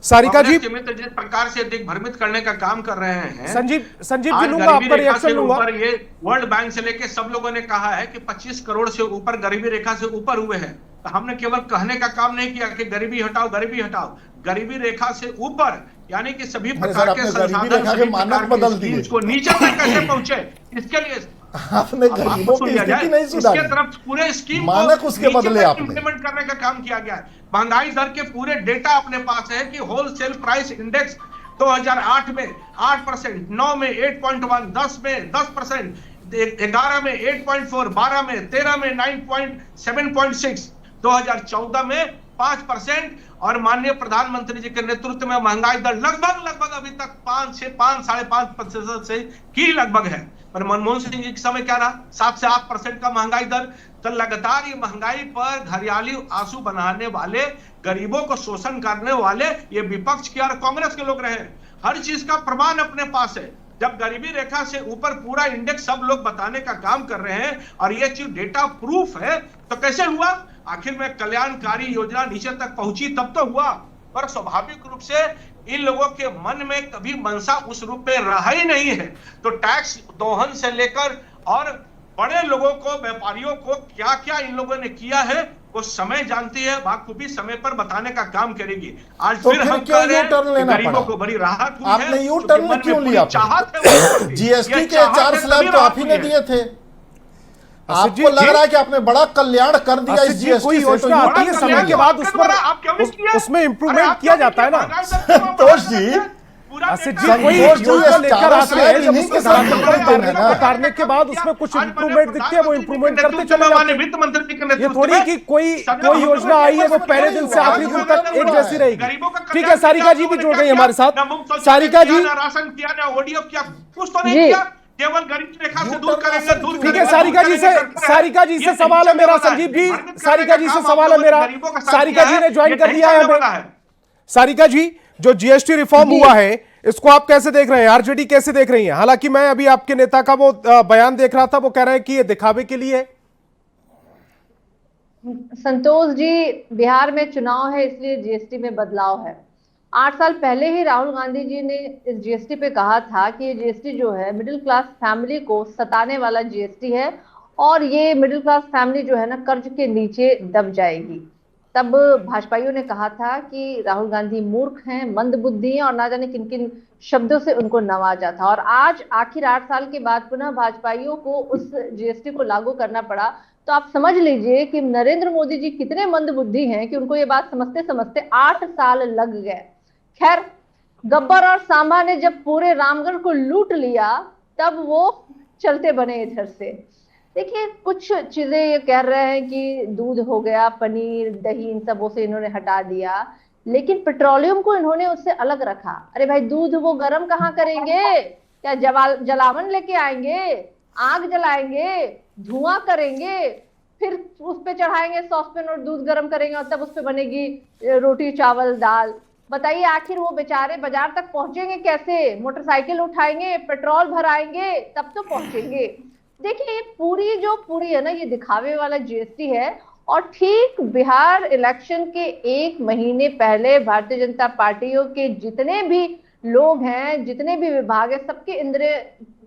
सारिका जी, जिस प्रकार से दिग्भ्रमित करने का काम कर रहे हैं, संजीव जी लूंगा आपका रिएक्शन लूंगा। ये वर्ल्ड बैंक से लेके सब लोगों ने कहा है कि 25 करोड़ से ऊपर गरीबी रेखा से ऊपर हुए हैं। तो हमने केवल कहने का काम नहीं किया कि गरीबी हटाओ, गरीबी हटाओ। गरीबी रेखा से ऊपर यानी कि सभी प्रकार के संसाधन मानक बदल दिए, इसको नीचे तक कैसे पहुंचे, इसके लिए आपने गरीबों की स्थिति नहीं सुधारी, इसके तरफ पूरे स्कीम मानक उसके बदले आपने इम्प्लीमेंट करने का काम किया गया है। महंगाई दर के पूरे डेटा अपने पास है कि होलसेल प्राइस इंडेक्स 2008 में 8%, 9 में 8.1, 10 में 10%, 11 में 8.4, 12 में 13 में 9.7.6, 2014 में 5%। और माननीय प्रधानमंत्री जी के नेतृत्व में महंगाई दर लगभग अभी तक 5.5% से की लगभग है। पर मनमोहन सिंह जी के समय क्या रहा, 7 से 8% का महंगाई दर। तो लगातार ये महंगाई पर घरियाली आंसू बनाने वाले, गरीबों को शोषण करने वाले ये विपक्ष के और कांग्रेस के लोग रहे। हर चीज का प्रमाण अपने पास है। जब गरीबी रेखा से ऊपर पूरा इंडेक्स सब लोग बताने का काम कर रहे हैं और ये चीज डेटा प्रूफ है, तो कैसे हुआ? आखिर में कल्याणकारी योजना नीचे तक पहुंची तब तो हुआ। पर स्वाभाविक रूप से इन लोगों के मन में कभी मंशा उस रूप में रहा ही नहीं है। तो टैक्स दोहन से लेकर और बड़े लोगों को, व्यापारियों को क्या क्या इन लोगों ने किया है वो समय जानती है, बाखूबी समय पर बताने का काम करेगी। आज तो फिर हम क्यों कह रहे हैं टर्न लेना गरीबों पड़ा? को बड़ी राहत हुई आपने है। यू टर्न क्यों लिया? जीएसटी के 4 स्लैब तो आप ही ने दिए थे। आपको लग रहा है कि आपने बड़ा कल्याण कर दिया इस जीएसटी कोई से, योजना आती है समय के बाद उस पर उसमें इंप्रूवमेंट किया जाता है ना। संतोष जी, लेकर आते हैं, जब उसके साथ उतारने के बाद उसमें कुछ इंप्रूवमेंट दिखती है, वो इंप्रूवमेंट करते चले जाते हैं। वित्त मंत्री के नेतृत्व ये थोड़ी कि कोई योजना आई है वो पहले दिन से आखिरी दिन तक एक जैसी रहेगी। ठीक है, सारिका जी भी जुड़ गई हमारे साथ। सारिका जी, राशन किया ना ओडीएफ किया, कुछ तो नहीं किया, केवल गरीब रेखा से दूर करेंगे, दूर। ठीक है, सारिका जी से सवाल है मेरा। संजीव जी, सारिका जी से सवाल है मेरा। सारिका जी ने ज्वाइन कर दिया है हमें। सारिका जी, जो जीएसटी रिफॉर्म हुआ है इसको आप कैसे देख रहे हैं? आरजेडी कैसे देख रही है? हालांकि मैं अभी आपके नेता का वो बयान देख रहा था, वो कह रहे हैं कि ये दिखावे के लिए है। संतोष जी, बिहार में चुनाव है इसलिए जीएसटी में बदलाव है। 8 साल पहले ही राहुल गांधी जी ने इस जीएसटी पे कहा था कि ये जीएसटी जो है मिडिल क्लास फैमिली को सताने वाला जीएसटी है और ये मिडिल क्लास फैमिली जो है ना कर्ज के नीचे दब जाएगी। तब भाजपाइयों ने कहा था कि राहुल गांधी मूर्ख हैं, मंदबुद्धि हैं और ना जाने किन किन शब्दों से उनको नवाजा था। और आज आखिर 8 साल के बाद पुनः भाजपाइयों को उस जीएसटी को लागू करना पड़ा। तो आप समझ लीजिए कि नरेंद्र मोदी जी कितने मंदबुद्धि हैं कि उनको ये बात समझते समझते 8 साल लग गए। खैर, गब्बर और सांबा ने जब पूरे रामगढ़ को लूट लिया तब वो चलते बने इधर से। देखिए, कुछ चीजें ये कह रहे हैं कि दूध हो गया, पनीर, दही, इन सबों से इन्होंने हटा दिया, लेकिन पेट्रोलियम को इन्होंने उससे अलग रखा। अरे भाई, दूध वो गर्म कहाँ करेंगे? क्या जलावन लेके आएंगे, आग जलाएंगे, धुआं करेंगे, फिर उस पे चढ़ाएंगे सॉसपेन और दूध गर्म करेंगे और तब उस पे बनेगी रोटी, चावल, दाल। बताइए, आखिर वो बेचारे बाजार तक पहुंचेंगे कैसे? मोटरसाइकिल उठाएंगे, पेट्रोल भराएंगे, तब तो पहुंचेंगे। देखिए, ये पूरी है ना, ये दिखावे वाला जीएसटी है। और ठीक बिहार इलेक्शन के 1 महीने पहले भारतीय जनता पार्टियों के जितने भी लोग हैं, जितने भी विभाग है, सबके इंद्रिय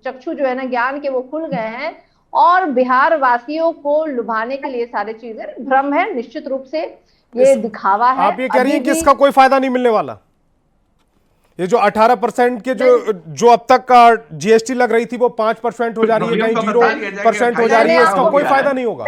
चक्षु जो है ना ज्ञान के, वो खुल गए हैं और बिहार वासियों को लुभाने के लिए सारी चीजें भ्रम है। निश्चित रूप से ये दिखावा है। आप ये कह रही हैं कि इसका कोई फायदा नहीं मिलने वाला? ये जो 18% के जो अब तक जीएसटी लग रही थी वो 5% हो जा रही है, कहीं 0% हो जा रही है, इसका कोई फायदा नहीं होगा?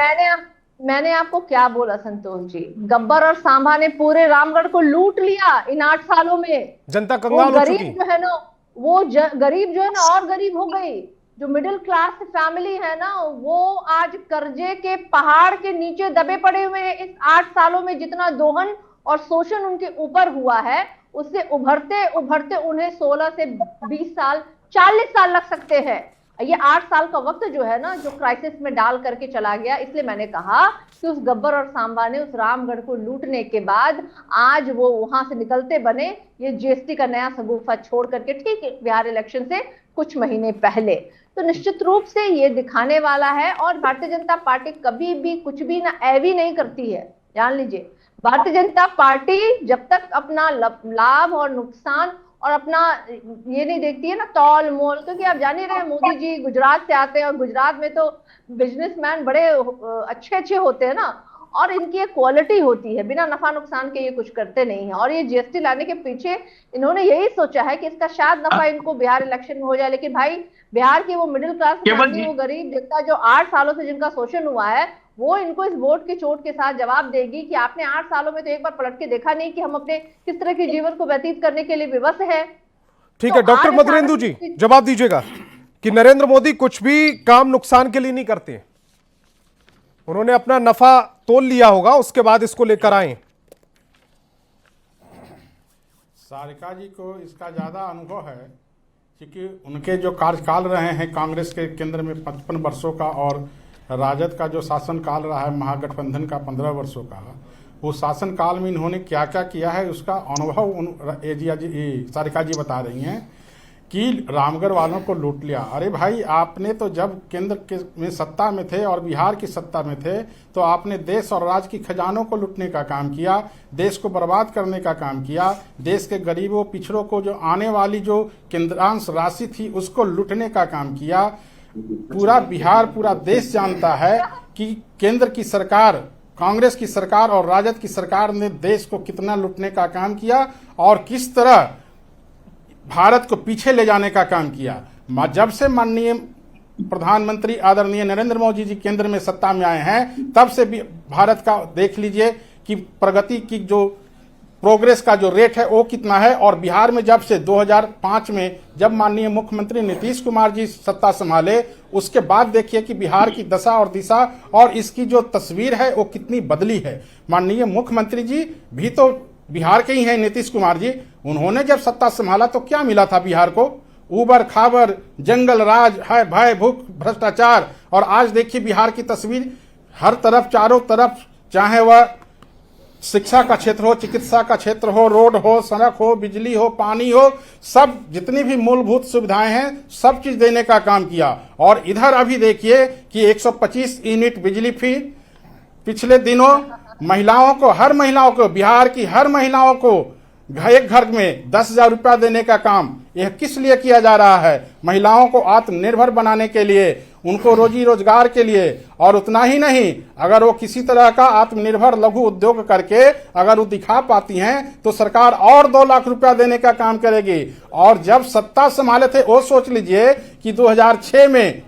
मैंने आपको क्या बोला संतोष जी, गब्बर और सांभा ने पूरे रामगढ़ को लूट लिया इन 8 सालों में। जनता कंगाल हो चुकी। गरीब जो है ना, वो गरीब जो है ना और गरीब हो गई। जो मिडिल क्लास फैमिली है ना, वो आज कर्जे के पहाड़ के नीचे दबे पड़े हुए हैं। इस 8 सालों में जितना दोहन और शोषण उनके ऊपर हुआ है, उससे उभरते उभरते उन्हें 16 से 20 साल 40 साल लग सकते हैं। ये 8 साल का वक्त जो है ना, जो क्राइसिस में डाल करके चला गया। इसलिए मैंने कहा कि उस गब्बर और सांबा ने उस रामगढ़ को लूटने के बाद आज वो वहां से निकलते बने ये जीएसटी का नया शगुफा छोड़ करके, ठीक बिहार इलेक्शन से कुछ महीने पहले। तो निश्चित रूप से ये दिखाने वाला है। और भारतीय जनता पार्टी कभी भी कुछ भी ना ऐवी नहीं करती है, जान लीजिए। भारतीय जनता पार्टी जब तक अपना लाभ और नुकसान और अपना ये नहीं देखती है ना तौल मोल, क्योंकि आप जान ही रहे हैं मोदी जी गुजरात से आते हैं और गुजरात में तो बिजनेसमैन बड़े अच्छे होते हैं ना, और इनकी एक क्वालिटी होती है, बिना नफा नुकसान के ये कुछ करते नहीं है। और ये जीएसटी लाने के पीछे इन्होंने यही सोचा है कि इसका शायद नफा इनको बिहार इलेक्शन में हो जाए। लेकिन भाई बिहार की वो मिडिल क्लास फैमिली, वो गरीब जनता जो 8 सालों से जिनका शोषण हुआ है, वो इनको इस वोट की चोट के साथ जवाब देगी कि आपने 8 सालों में तो एक बार पलट के देखा नहीं कि हम अपने किस तरह के जीवन को व्यतीत करने के लिए विवश है। ठीक है, डॉक्टर मधुरेंदु जी जवाब दीजिएगा कि नरेंद्र मोदी कुछ भी काम नुकसान के लिए नहीं करते। उन्होंने अपना नफा तोल लिया होगा, उसके बाद इसको लेकर आए। सारिका जी को इसका ज्यादा अनुभव है, क्योंकि उनके जो कार्यकाल रहे हैं कांग्रेस के केंद्र में 55 वर्षों का और राजद का जो शासनकाल रहा है महागठबंधन का 15 वर्षों का, वो शासनकाल में इन्होंने क्या क्या किया है उसका अनुभव सारिका जी बता रही हैं कि रामगढ़ वालों को लूट लिया। अरे भाई, आपने तो जब केंद्र में सत्ता में थे और बिहार की सत्ता में थे तो आपने देश और राज्य की खजानों को लूटने का काम किया, देश को बर्बाद करने का काम किया, देश के गरीबों पिछड़ों को जो आने वाली जो केंद्रांश राशि थी उसको लूटने का काम किया। पूरा बिहार, पूरा देश जानता है कि केंद्र की सरकार, कांग्रेस की सरकार और राजद की सरकार ने देश को कितना लूटने का काम किया और किस तरह भारत को पीछे ले जाने का काम किया। जब से माननीय प्रधानमंत्री आदरणीय नरेंद्र मोदी जी केंद्र में सत्ता में आए हैं, तब से भी भारत का देख लीजिए कि प्रगति की जो प्रोग्रेस का जो रेट है वो कितना है। और बिहार में जब से 2005 में जब माननीय मुख्यमंत्री नीतीश कुमार जी सत्ता संभाले, उसके बाद देखिए कि बिहार की दशा और दिशा और इसकी जो तस्वीर है वो कितनी बदली है। माननीय मुख्यमंत्री जी भी तो बिहार के ही हैं, नीतीश कुमार जी। उन्होंने जब सत्ता संभाला तो क्या मिला था बिहार को? ऊबर खाबर, जंगल राज, है भय भूख भ्रष्टाचार। और आज देखिए बिहार की तस्वीर, हर तरफ चारों तरफ, चाहे वह शिक्षा का क्षेत्र हो, चिकित्सा का क्षेत्र हो, रोड हो, सड़क हो, बिजली हो, पानी हो, सब जितनी भी मूलभूत सुविधाएं हैं सब चीज देने का काम किया। और इधर अभी देखिए कि 125 यूनिट बिजली फ्री पिछले दिनों महिलाओं को, हर महिलाओं को, बिहार की हर महिलाओं को एक घर में 10,000 रुपया देने का काम, यह किस लिए किया जा रहा है? महिलाओं को आत्मनिर्भर बनाने के लिए, उनको रोजी रोजगार के लिए। और उतना ही नहीं, अगर वो किसी तरह का आत्मनिर्भर लघु उद्योग करके अगर वो दिखा पाती हैं तो सरकार और 2 लाख रुपया देने का काम करेगी। और जब सत्ता संभाले थे, वो सोच लीजिए कि 2006 में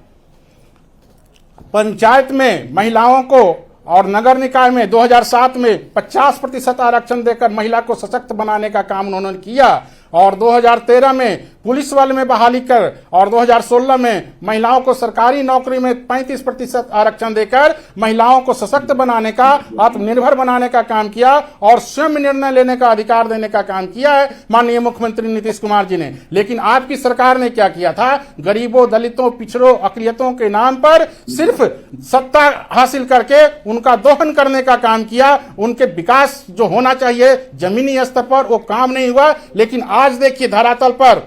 पंचायत में महिलाओं को और नगर निकाय में 2007 में 50% आरक्षण देकर महिला को सशक्त बनाने का काम उन्होंने किया। और 2013 में पुलिस बल में बहाली कर और 2016 में महिलाओं को सरकारी नौकरी में 35% आरक्षण देकर महिलाओं को सशक्त बनाने का, आत्मनिर्भर बनाने का काम किया और स्वयं निर्णय लेने का अधिकार देने का काम किया है माननीय मुख्यमंत्री नीतीश कुमार जी ने। लेकिन आपकी सरकार ने क्या किया था? गरीबों, दलितों, पिछड़ों, अकलियतों के नाम पर सिर्फ सत्ता हासिल करके उनका दोहन करने का काम किया। उनके विकास जो होना चाहिए जमीनी स्तर पर, वो काम नहीं हुआ। लेकिन आज देखिए धरातल पर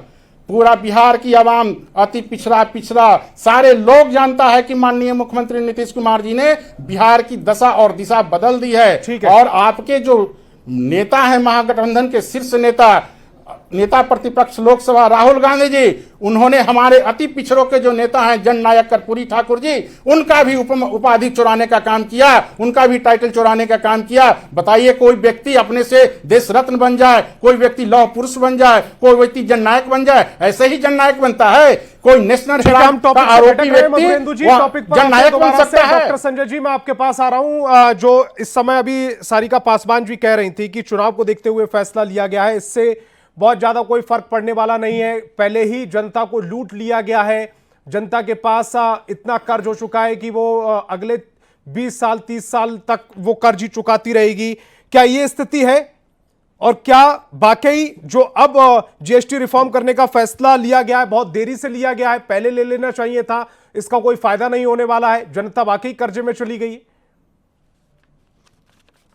पूरा बिहार की आवाम, अति पिछड़ा सारे लोग जानता है कि माननीय मुख्यमंत्री नीतीश कुमार जी ने बिहार की दशा और दिशा बदल दी है। और आपके जो नेता है महागठबंधन के शीर्ष नेता नेता प्रतिपक्ष लोकसभा राहुल गांधी जी, उन्होंने हमारे अति पिछड़ों के जो नेता हैं जननायक कर्पूरी ठाकुर जी, उनका भी उपाधि चुराने का काम किया, उनका भी टाइटल चुराने का काम किया। बताइए, कोई व्यक्ति अपने से देश रत्न बन जाए, कोई व्यक्ति लौह पुरुष बन जाए, कोई व्यक्ति जननायक बन जाए, ऐसे ही जननायक बनता है? कोई नेशनल हेराल्ड का आरोपी व्यक्ति जननायक बन सकता है? डॉक्टर संजय जी, मैं आपके पास आ रहा हूं। जो इस समय अभी सारिका पासवान जी कह रही थी कि चुनाव को देखते हुए फैसला लिया गया है, इससे बहुत ज्यादा कोई फर्क पड़ने वाला नहीं है, पहले ही जनता को लूट लिया गया है, जनता के पास इतना कर्ज हो चुका है कि वो अगले 20 साल 30 साल तक वो कर्ज ही चुकाती रहेगी। क्या ये स्थिति है? और क्या वाकई जो अब जीएसटी रिफॉर्म करने का फैसला लिया गया है, बहुत देरी से लिया गया है, पहले ले लेना चाहिए था, इसका कोई फायदा नहीं होने वाला है, जनता वाकई कर्जे में चली गई?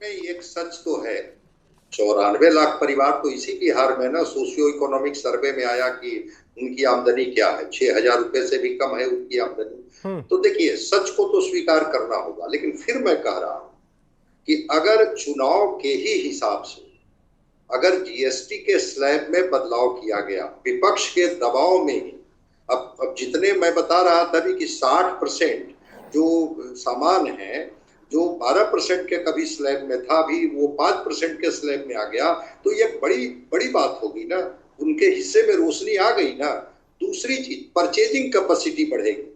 एक सच तो है, 94 लाख परिवार तो इसी बिहार में ना सोशियो इकोनॉमिक सर्वे में आया कि उनकी आमदनी क्या है, 6,000 रुपए से भी कम है उनकी आमदनी। तो देखिए, सच को तो स्वीकार करना होगा, लेकिन फिर मैं कह रहा हूं कि अगर चुनाव के ही हिसाब से अगर जीएसटी के स्लैब में बदलाव किया गया विपक्ष के दबाव में ही, अब जितने मैं बता रहा था भी कि 60% जो सामान है जो 12% के कभी स्लैब में था, अभी वो 5% के स्लैब में आ गया, तो ये बड़ी बात होगी ना, उनके हिस्से में रोशनी आ गई ना। दूसरी चीज, परचेजिंग कैपेसिटी बढ़ेगी।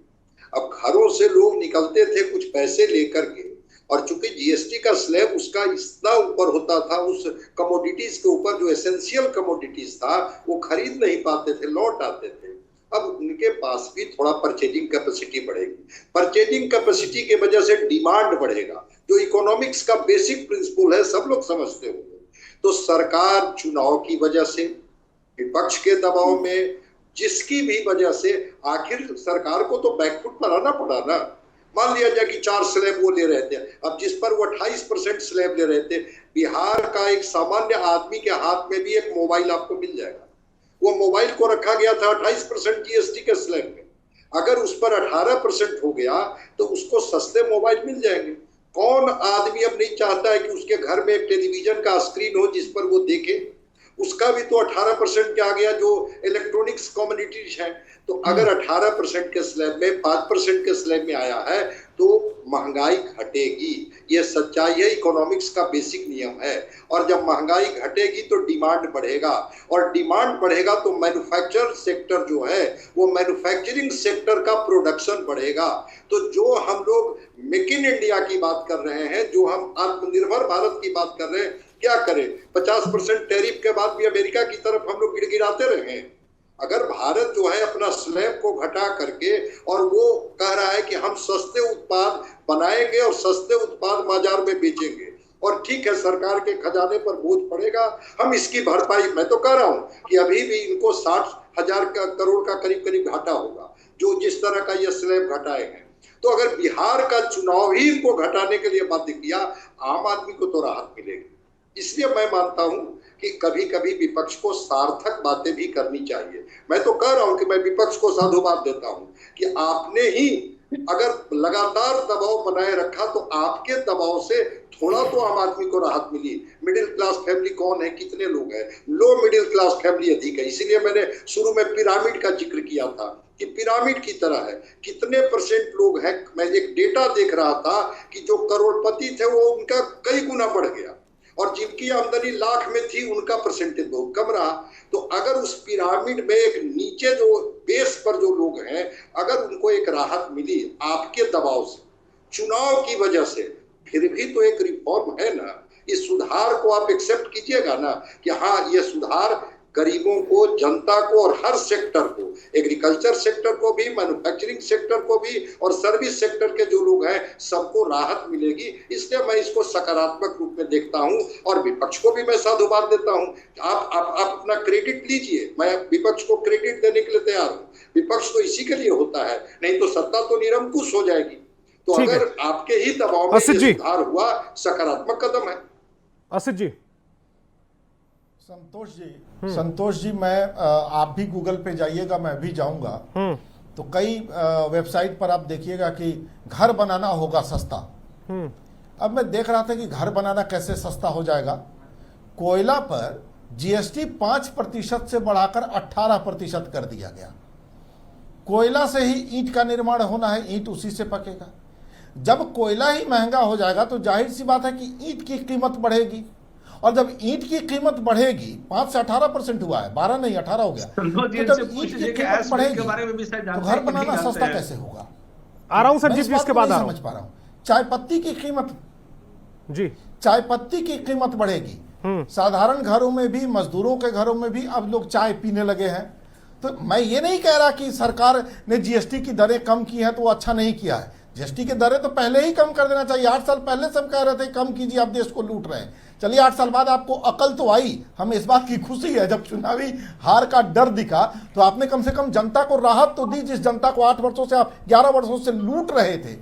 अब घरों से लोग निकलते थे कुछ पैसे लेकर के, और चूंकि जीएसटी का स्लैब उसका इतना ऊपर होता था, उस कमोडिटीज के ऊपर जो एसेंशियल कमोडिटीज था वो खरीद नहीं पाते थे, लौट आते थे। अब उनके पास भी थोड़ा परचेजिंग कैपेसिटी बढ़ेगी। परचेजिंग कैपेसिटी के वजह से डिमांड बढ़ेगा, जो इकोनॉमिक्स का बेसिक प्रिंसिपल है, सब लोग समझते होंगे। तो सरकार चुनाव की वजह से, विपक्ष के दबाव में, जिसकी भी वजह से, आखिर सरकार को तो बैकफुट पर आना पड़ा ना। मान लिया जाए कि 4 स्लैब वो ले रहे थे, अब जिस पर वो 28% स्लैब ले रहे थे, बिहार का एक सामान्य आदमी के हाथ में भी एक मोबाइल आपको मिल जाएगा। वो मोबाइल को रखा गया था 28% जीएसटी के स्लैब में, अगर उस पर 18% हो गया तो उसको सस्ते मोबाइल मिल जाएंगे। कौन आदमी अब नहीं चाहता है कि उसके घर में एक टेलीविजन का स्क्रीन हो जिस पर वो देखे? उसका भी तो 18% के आ गया जो इलेक्ट्रॉनिक्स कम्युनिटीज है। तो अगर 18% के स्लैब में 5% के स्लैब में आया है तो महंगाई घटेगी। ये सच्चाई है, इकोनॉमिक्स का बेसिक नियम है। और जब महंगाई घटेगी तो डिमांड बढ़ेगा, और डिमांड बढ़ेगा तो मैन्युफैक्चर सेक्टर जो है वो मैन्युफैक्चरिंग सेक्टर का प्रोडक्शन बढ़ेगा। तो जो हम लोग मेक इन इंडिया की बात कर रहे हैं, जो हम आत्मनिर्भर भारत की बात कर रहे हैं, क्या करें? 50% टैरिफ के बाद भी अमेरिका की तरफ हम लोग गिड़गिड़ाते रहे हैं। अगर भारत जो है अपना स्लैब को घटा करके और वो कह रहा है कि हम सस्ते उत्पाद बनाएंगे और सस्ते उत्पाद बाजार में बेचेंगे, और ठीक है सरकार के खजाने पर बोझ पड़ेगा, हम इसकी भरपाई, मैं तो कह रहा हूं कि अभी भी इनको 60,000 करोड़ का करीब घाटा होगा जो जिस तरह का ये स्लैब घटाए हैं। तो अगर बिहार का चुनाव ही इनको घटाने के लिए बाध्य किया, आम आदमी को तो राहत मिलेगी। इसलिए मैं मानता हूं कि कभी कभी विपक्ष को सार्थक बातें भी करनी चाहिए। मैं तो कह रहा हूं कि मैं विपक्ष को साधुवाद देता हूं कि आपने ही अगर लगातार दबाव बनाए रखा तो आपके दबाव से थोड़ा तो आम आदमी को राहत मिली। मिडिल क्लास फैमिली कौन है, कितने लोग हैं? लो मिडिल क्लास फैमिली अधिक है। इसीलिए मैंने शुरू में पिरामिड का जिक्र किया था कि पिरामिड की तरह है, कितने परसेंट लोग हैं। मैं एक डेटा देख रहा था कि जो करोड़पति थे वो उनका कई गुना बढ़ गया, और जिनकी आमदनी लाख में थी उनका परसेंटेज बहुत कम रहा। तो अगर उस पिरामिड में एक नीचे जो बेस पर जो लोग हैं, अगर उनको एक राहत मिली आपके दबाव से, चुनाव की वजह से, फिर भी तो एक रिफॉर्म है ना। इस सुधार को आप एक्सेप्ट कीजिएगा ना कि हाँ ये सुधार गरीबों को, जनता को और हर सेक्टर को, एग्रीकल्चर सेक्टर को भी, मैन्युफैक्चरिंग सेक्टर को भी और सर्विस सेक्टर के जो लोग हैं सबको राहत मिलेगी। इसलिए मैं इसको सकारात्मक रूप में देखता हूं और विपक्ष को भी मैं साधुवाद देता हूं। आप अपना क्रेडिट लीजिए, मैं विपक्ष को क्रेडिट देने के लिए तैयार हूं। विपक्ष तो इसी के लिए होता है, नहीं तो सत्ता तो निरंकुश हो जाएगी। तो अगर आपके ही दबाव में सुधार हुआ, सकारात्मक कदम है। असित जी। संतोष जी मैं आप भी गूगल पे जाइएगा, मैं भी जाऊंगा, तो कई वेबसाइट पर आप देखिएगा कि घर बनाना होगा सस्ता। अब मैं देख रहा था कि घर बनाना कैसे सस्ता हो जाएगा। कोयला पर जीएसटी 5% से बढ़ाकर 18% कर दिया गया। कोयला से ही ईंट का निर्माण होना है, ईंट उसी से पकेगा। जब कोयला ही महंगा हो जाएगा तो जाहिर सी बात है कि ईंट की कीमत बढ़ेगी, और जब ईंट की कीमत बढ़ेगी, 5 से 18% हुआ है, 12 नहीं 18 हो गया, तो जब ईंट की कीमत बढ़ेगी तो घर बनाना सस्ता कैसे होगा? आ रहा हूं संजीव जी, इसके बाद समझ पा रहा हूं। चाय पत्ती की कीमत जी, चाय पत्ती की कीमत बढ़ेगी। साधारण घरों में भी, मजदूरों के घरों में भी अब लोग चाय पीने लगे हैं। तो मैं ये नहीं कह रहा कि सरकार ने जीएसटी की दरें कम की हैं तो वो अच्छा नहीं किया है। जीएसटी की दरें तो पहले ही कम कर देना चाहिए। 8 साल पहले सब कह रहे थे कम कीजिए, आप देश को लूट रहे हैं। चलिए 8 साल बाद आपको अकल तो आई, हमें इस बात की खुशी है। जब चुनावी हार का डर दिखा तो आपने कम से कम जनता को राहत तो दी। जिस जनता को 8 वर्षों से आप 11 वर्षों से लूट रहे थे,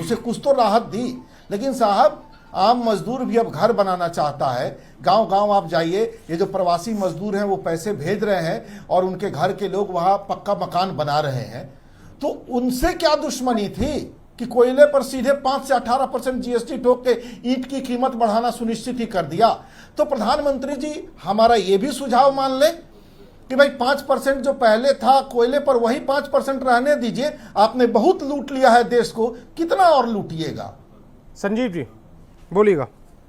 उसे कुछ तो राहत दी। लेकिन साहब, आम मजदूर भी अब घर बनाना चाहता है। गांव गांव आप जाइए, ये जो प्रवासी मजदूर हैं वो पैसे भेज रहे हैं और उनके घर के लोग वहां पक्का मकान बना रहे हैं। तो उनसे क्या दुश्मनी थी कि कोयले पर सीधे 5 से 18% जीएसटी ठोक के ईंट की कीमत बढ़ाना सुनिश्चित ही कर दिया। तो प्रधानमंत्री जी, हमारा ये भी सुझाव मान ले कि भाई 5% जो पहले था कोयले पर, वही 5% रहने दीजिए। आपने बहुत लूट लिया है देश को, कितना और लूटिएगा? संजीव जी बोलिएगा।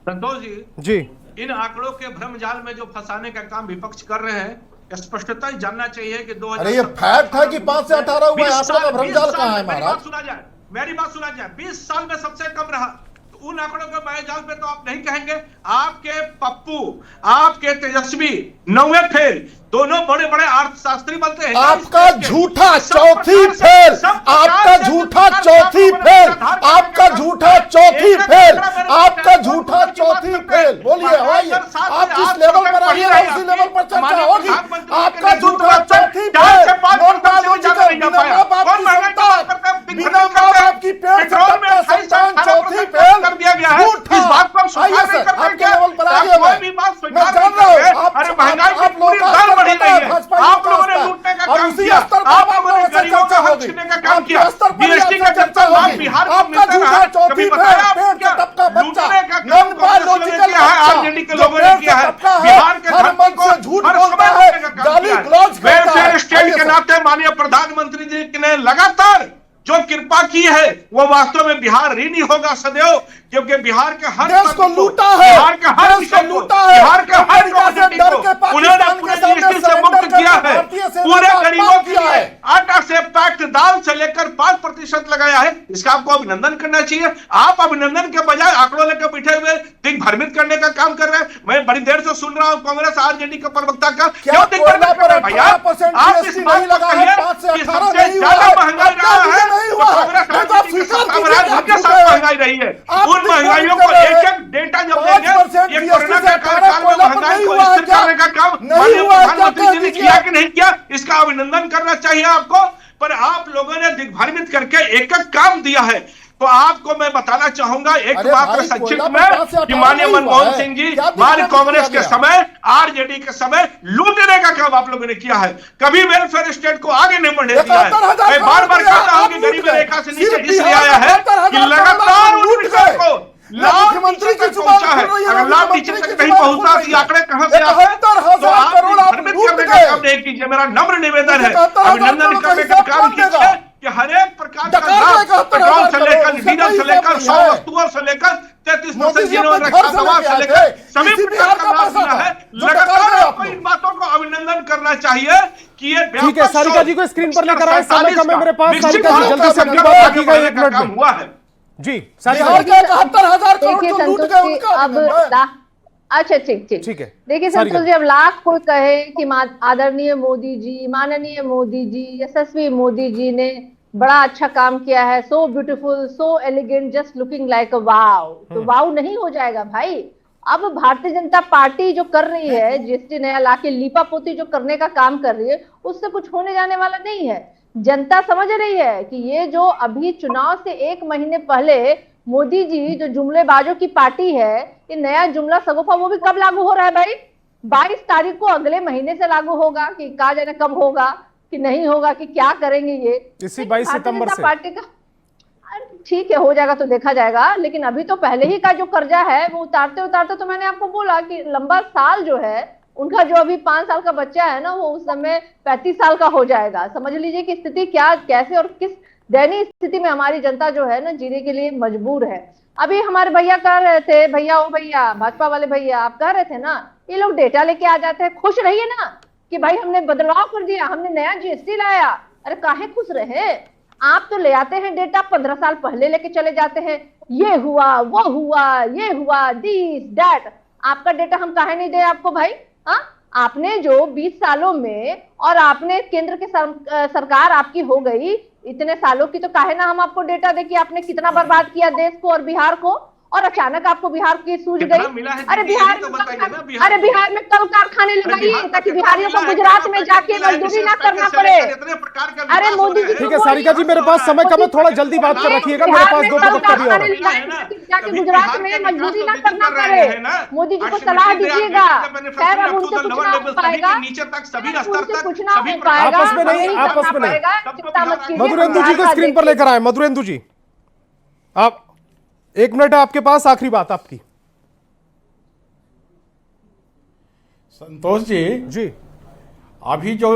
संतोष जी, इन आंकड़ों के भ्रमजाल में जो फंसाने का काम विपक्ष कर रहे हैं, स्पष्टता जानना चाहिए कि 2000। अरे ये फैक्ट है कि 5 से 18 हुआ है, आंकड़ों का भ्रमजाल कहाँ है महाराज? मेरी बात सुना जाए, 20 साल में सबसे कम रहा। तो उन आंकड़ों के मायाजाल पे तो आप नहीं कहेंगे। आपके पप्पू, आपके तेजस्वी, 9वें फेल, दोनों बड़े बड़े अर्थशास्त्री बनते हैं। आपका झूठा चौथी फेल, आपका झूठा चौथी फेल, आपका झूठा चौथी फेल, आपका झूठा चौथी फेल। बोलिए, आइए, आप जिस लेवल पर आइए उसी लेवल पर चर्चा होगी। आपका झूठा चौथी फेल, बिना माँ बाप की संतान, बिना माँ बाप की पेट से टपका संतान, चौथी फेल, झूठा। आइए सर, आपके लेवल पर आइए। मैं जान रहा हूँ आप लोग आप लोगों ने लूटने का काम किया, आप लोगों ने गरीबों का हक छीनने का काम किया, जीएसटी का चर्चा होगी, बिहार को मिलता रहा, कभी बताया आपको क्या? लूटने का काम कांग्रेस ने किया है, आरजेडी के लोगों ने किया है। बिहार के धरती को हर समय लूटने का काम किया है। वेलफेयर स्टेट के नाते माननीय प्रधानमंत्री जी ने लगातार जो कृपा की है, वो वास्तव में बिहार ऋणी होगा सदैव, क्योंकि बिहार के हर देश को लूटा है, बिहार के हर विषय को, बिहार के हर कम्युनिटी को उन्होंने पूरे जीएसटी से मुक्त किया है। पूरे गरीबों के लिए आटा से पैक्ड दाल से लेकर 5% लगाया है। इसका आपको अभिनंदन करना चाहिए। आप अभिनंदन के बजाय आंकड़ों लेकर बैठे हुए दिग्भ्रमित करने का काम कर रहे हैं। मैं बड़ी देर से सुन रहा हूं कांग्रेस आरजेडी के प्रवक्ता का, क्यों दिग्भ्रमित कर रहे हैं भैया? आप इस बात को कहिए कि सबसे ज्यादा महंगाई रहा है तो कांग्रेस आरजेडी के साथ महंगाई रही है। उन महंगाइयों को एक-एक डेटा जब देंगे, ये कोरोना के कार्यकाल में महंगाई को स्थिर करने का काम माननीय प्रधानमंत्री जी ने किया कि नहीं किया, इसका अभिनंदन करना चाहिए आपको। पर आप लोगों ने दिग्भ्रमित करके एक-एक काम दिया है। तो आपको मैं बताना चाहूंगा एक बात संक्षिप्त में कि माननीय मनमोहन सिंह जी, माननीय कांग्रेस के समय, आरजेडी के समय लूटने का काम आप लोगों ने किया है। कभी वेलफेयर स्टेट को आगे नहीं बढ़ने दिया है। मैं बार बार कहता हूं कि गरीबी रेखा से नीचे इसलिए आया है कि लगातार उन विषयों को मुख्यमंत्री की पहुंचा है। अगर लाभ नीचे तक नहीं पहुंचा तो आंकड़े कहां से आते हैं? तो आप भ्रमित करने का काम नहीं कीजिए। मेरा नम्र निवेदन है, अभिनंदन करने का काम कीजिए कि हर एक प्रकार का लाभ, पेट्रोल से लेकर, डीजल से लेकर, 100 वस्तुओं से लेकर 33% जिन्होंने रखा दवा से लेकर सभी प्रकार का लाभ मिला है। लगातार आपको इन बातों को अभिनंदन करना चाहिए कि ये ठीक है। सारिका जी को स्क्रीन पर लेकर आए, समय कम है मेरे पास। सारिका जी जल्दी से अपनी बात रखिएगा, 1 मिनट में हुआ है जी। बिहार के 71,000 करोड़ तो लूट गए उनका। अब अच्छा, ठीक है। देखिए संतोष जी, अब लाख कोई कहे कि आदरणीय मोदी जी, माननीय मोदी जी, यशस्वी मोदी जी ने बड़ा अच्छा काम किया है, so beautiful, so elegant, just looking like a wow. तो वाव नहीं हो जाएगा भाई। अब भारतीय जनता पार्टी जो कर रही है, जीएसटी नया लाके लीपापोती जो करने का काम कर रही है, उससे कुछ होने जाने वाला नहीं है। जनता समझ रही है कि ये जो अभी चुनाव से 1 महीने पहले मोदी जी जो जुमलेबाजों की पार्टी है, ये नया जुमला सगोफा वो भी कब लागू हो रहा है भाई? 22 तारीख को अगले महीने से लागू होगा कि कहा जाने कब होगा कि नहीं होगा कि क्या करेंगे ये इसी 22 सितंबर से पार्टी का। ठीक है, हो जाएगा तो देखा जाएगा। लेकिन अभी तो पहले ही का जो कर्जा है वो उतारते उतारते, तो मैंने आपको बोला कि लंबा साल जो है उनका जो अभी 5 साल का बच्चा है ना, वो उस समय 35 साल का हो जाएगा। समझ लीजिए कि स्थिति क्या, कैसे और किस दयनीय स्थिति में हमारी जनता जो है ना जीने के लिए मजबूर है। अभी हमारे भैया कह रहे थे, भैया भाजपा वाले भैया, आप कह रहे थे ना ये लोग डेटा लेके आ जाते हैं, खुश रहिए ना कि भाई हमने बदलाव कर दिया, हमने नया जीएसटी लाया। अरे काहे खुश रहे, आप तो ले आते हैं डेटा 15 साल पहले लेके चले जाते हैं, ये हुआ वो हुआ ये हुआ दिस दैट। आपका डेटा हम काहे नहीं दे आपको भाई? हाँ, आपने जो 20 सालों में, और आपने केंद्र के सरकार आपकी हो गई इतने सालों की, तो काहे ना हम आपको डेटा दे कि आपने कितना बर्बाद किया देश को और बिहार को, और अचानक आपको बिहार की सूझ गई। अरे बिहार में कल कारखाने लगाइए ताकि बिहारियों को गुजरात में जाके मजदूरी ना करना पड़े। अरे मोदी जी, ठीक है सारिका जी, मेरे पास समय कम है, थोड़ा जल्दी बात कर रखिएगा, मेरे पास 2 मिनट का भी और है। जाके गुजरात में मजदूरी ना करना पड़े, मोदी जी को सलाह दीजिएगा। खैर अब उनसे कुछ ना हो पाएगा, कुछ ना हो पाएगा, आपस में नहीं, आपस में नहीं। चिंता मत कीजिए। मधुरेंदु जी को स्क्रीन पर लेकर आए। मधुरेंदु जी, आप 1 मिनट है आपके पास, आखिरी बात आपकी। संतोष जी, अभी जो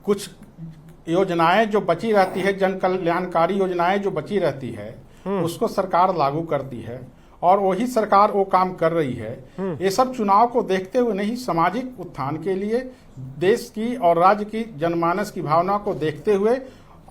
कुछ योजनाएं जो बची रहती है, जन कल्याणकारी योजनाएं जो बची रहती है, उसको सरकार लागू करती है और वही सरकार वो काम कर रही है। ये सब चुनाव को देखते हुए नहीं, सामाजिक उत्थान के लिए, देश की और राज्य की जनमानस की भावना को देखते हुए,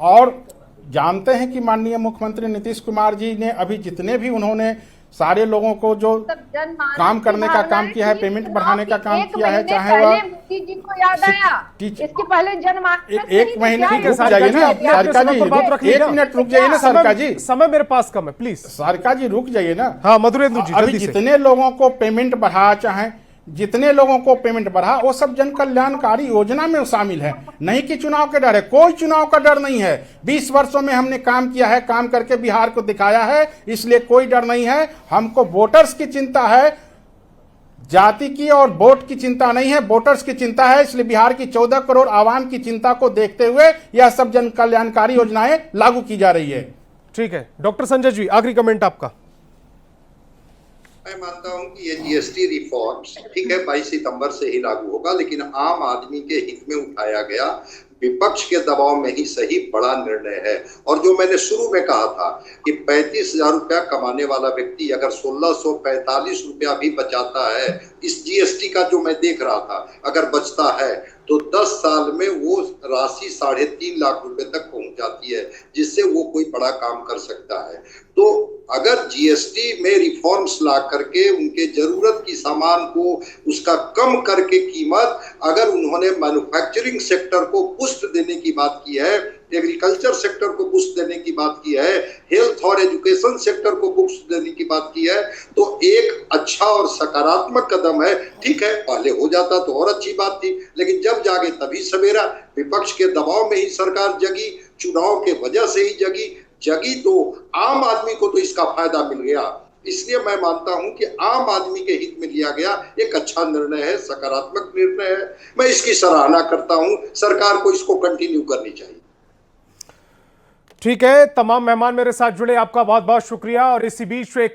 और जानते हैं कि माननीय मुख्यमंत्री नीतीश कुमार जी ने अभी जितने भी उन्होंने सारे लोगों को जो काम करने का काम किया है, पेमेंट बढ़ाने का काम किया है, चाहे वह मोदी जी को याद आया, इसके पहले जनमानस 1 महीने रुक जाइए ना सारिका जी, 1 मिनट रुक जाइए ना सारिका जी, समय मेरे पास कम है, प्लीज सारिका जी रुक जाइए ना। हाँ मधुरेंदु जी, अभी जितने लोगों को पेमेंट बढ़ा, चाहे जितने लोगों को पेमेंट बढ़ा, वो सब जन कल्याणकारी योजना में शामिल है, नहीं कि चुनाव के डर है। कोई चुनाव का डर नहीं है। 20 वर्षों में हमने काम किया है, काम करके बिहार को दिखाया है, इसलिए कोई डर नहीं है। हमको वोटर्स की चिंता है, जाति की और वोट की चिंता नहीं है, वोटर्स की चिंता है। इसलिए बिहार की 14 करोड़ आवाम की चिंता को देखते हुए यह सब जन कल्याणकारी योजनाएं लागू की जा रही है। ठीक है, डॉक्टर संजय जी, आखिरी कमेंट आपका। मैं मानता हूं कि ये जीएसटी रिफॉर्म्स ठीक है 22 सितंबर से ही लागू होगा, लेकिन आम आदमी के हित में उठाया गया, विपक्ष के दबाव में ही सही बड़ा निर्णय है। और जो मैंने शुरू में कहा था कि 35,000 रुपया कमाने वाला व्यक्ति अगर 1645 रुपया भी बचाता है, इस जीएसटी का जो मैं देख रहा था, अगर बचता है तो 10 साल में वो राशि 3.5 लाख रुपए तक पहुंच जाती है, जिससे वो कोई बड़ा काम कर सकता है। तो अगर जीएसटी में रिफॉर्म्स ला करके उनके जरूरत की सामान को उसका कम करके कीमत, अगर उन्होंने मैन्युफैक्चरिंग सेक्टर को बूस्ट देने की बात की है, एग्रीकल्चर सेक्टर को बूस्ट देने की बात की है, हेल्थ और एजुकेशन सेक्टर को बूस्ट देने की बात की है, तो एक अच्छा और सकारात्मक कदम है। ठीक है, पहले हो जाता तो और अच्छी बात थी, लेकिन जब जागे तभी सवेरा। विपक्ष के दबाव में ही सरकार जगी, चुनाव के वजह से ही जगी तो आम आदमी को तो इसका फायदा मिल गया। इसलिए मैं मानता हूं कि आम आदमी के हित में लिया गया एक अच्छा निर्णय है, सकारात्मक निर्णय है। मैं इसकी सराहना करता हूं, सरकार को इसको कंटिन्यू करनी चाहिए। ठीक है, तमाम मेहमान मेरे साथ जुड़े, आपका बहुत बहुत शुक्रिया। और इसी बीच एक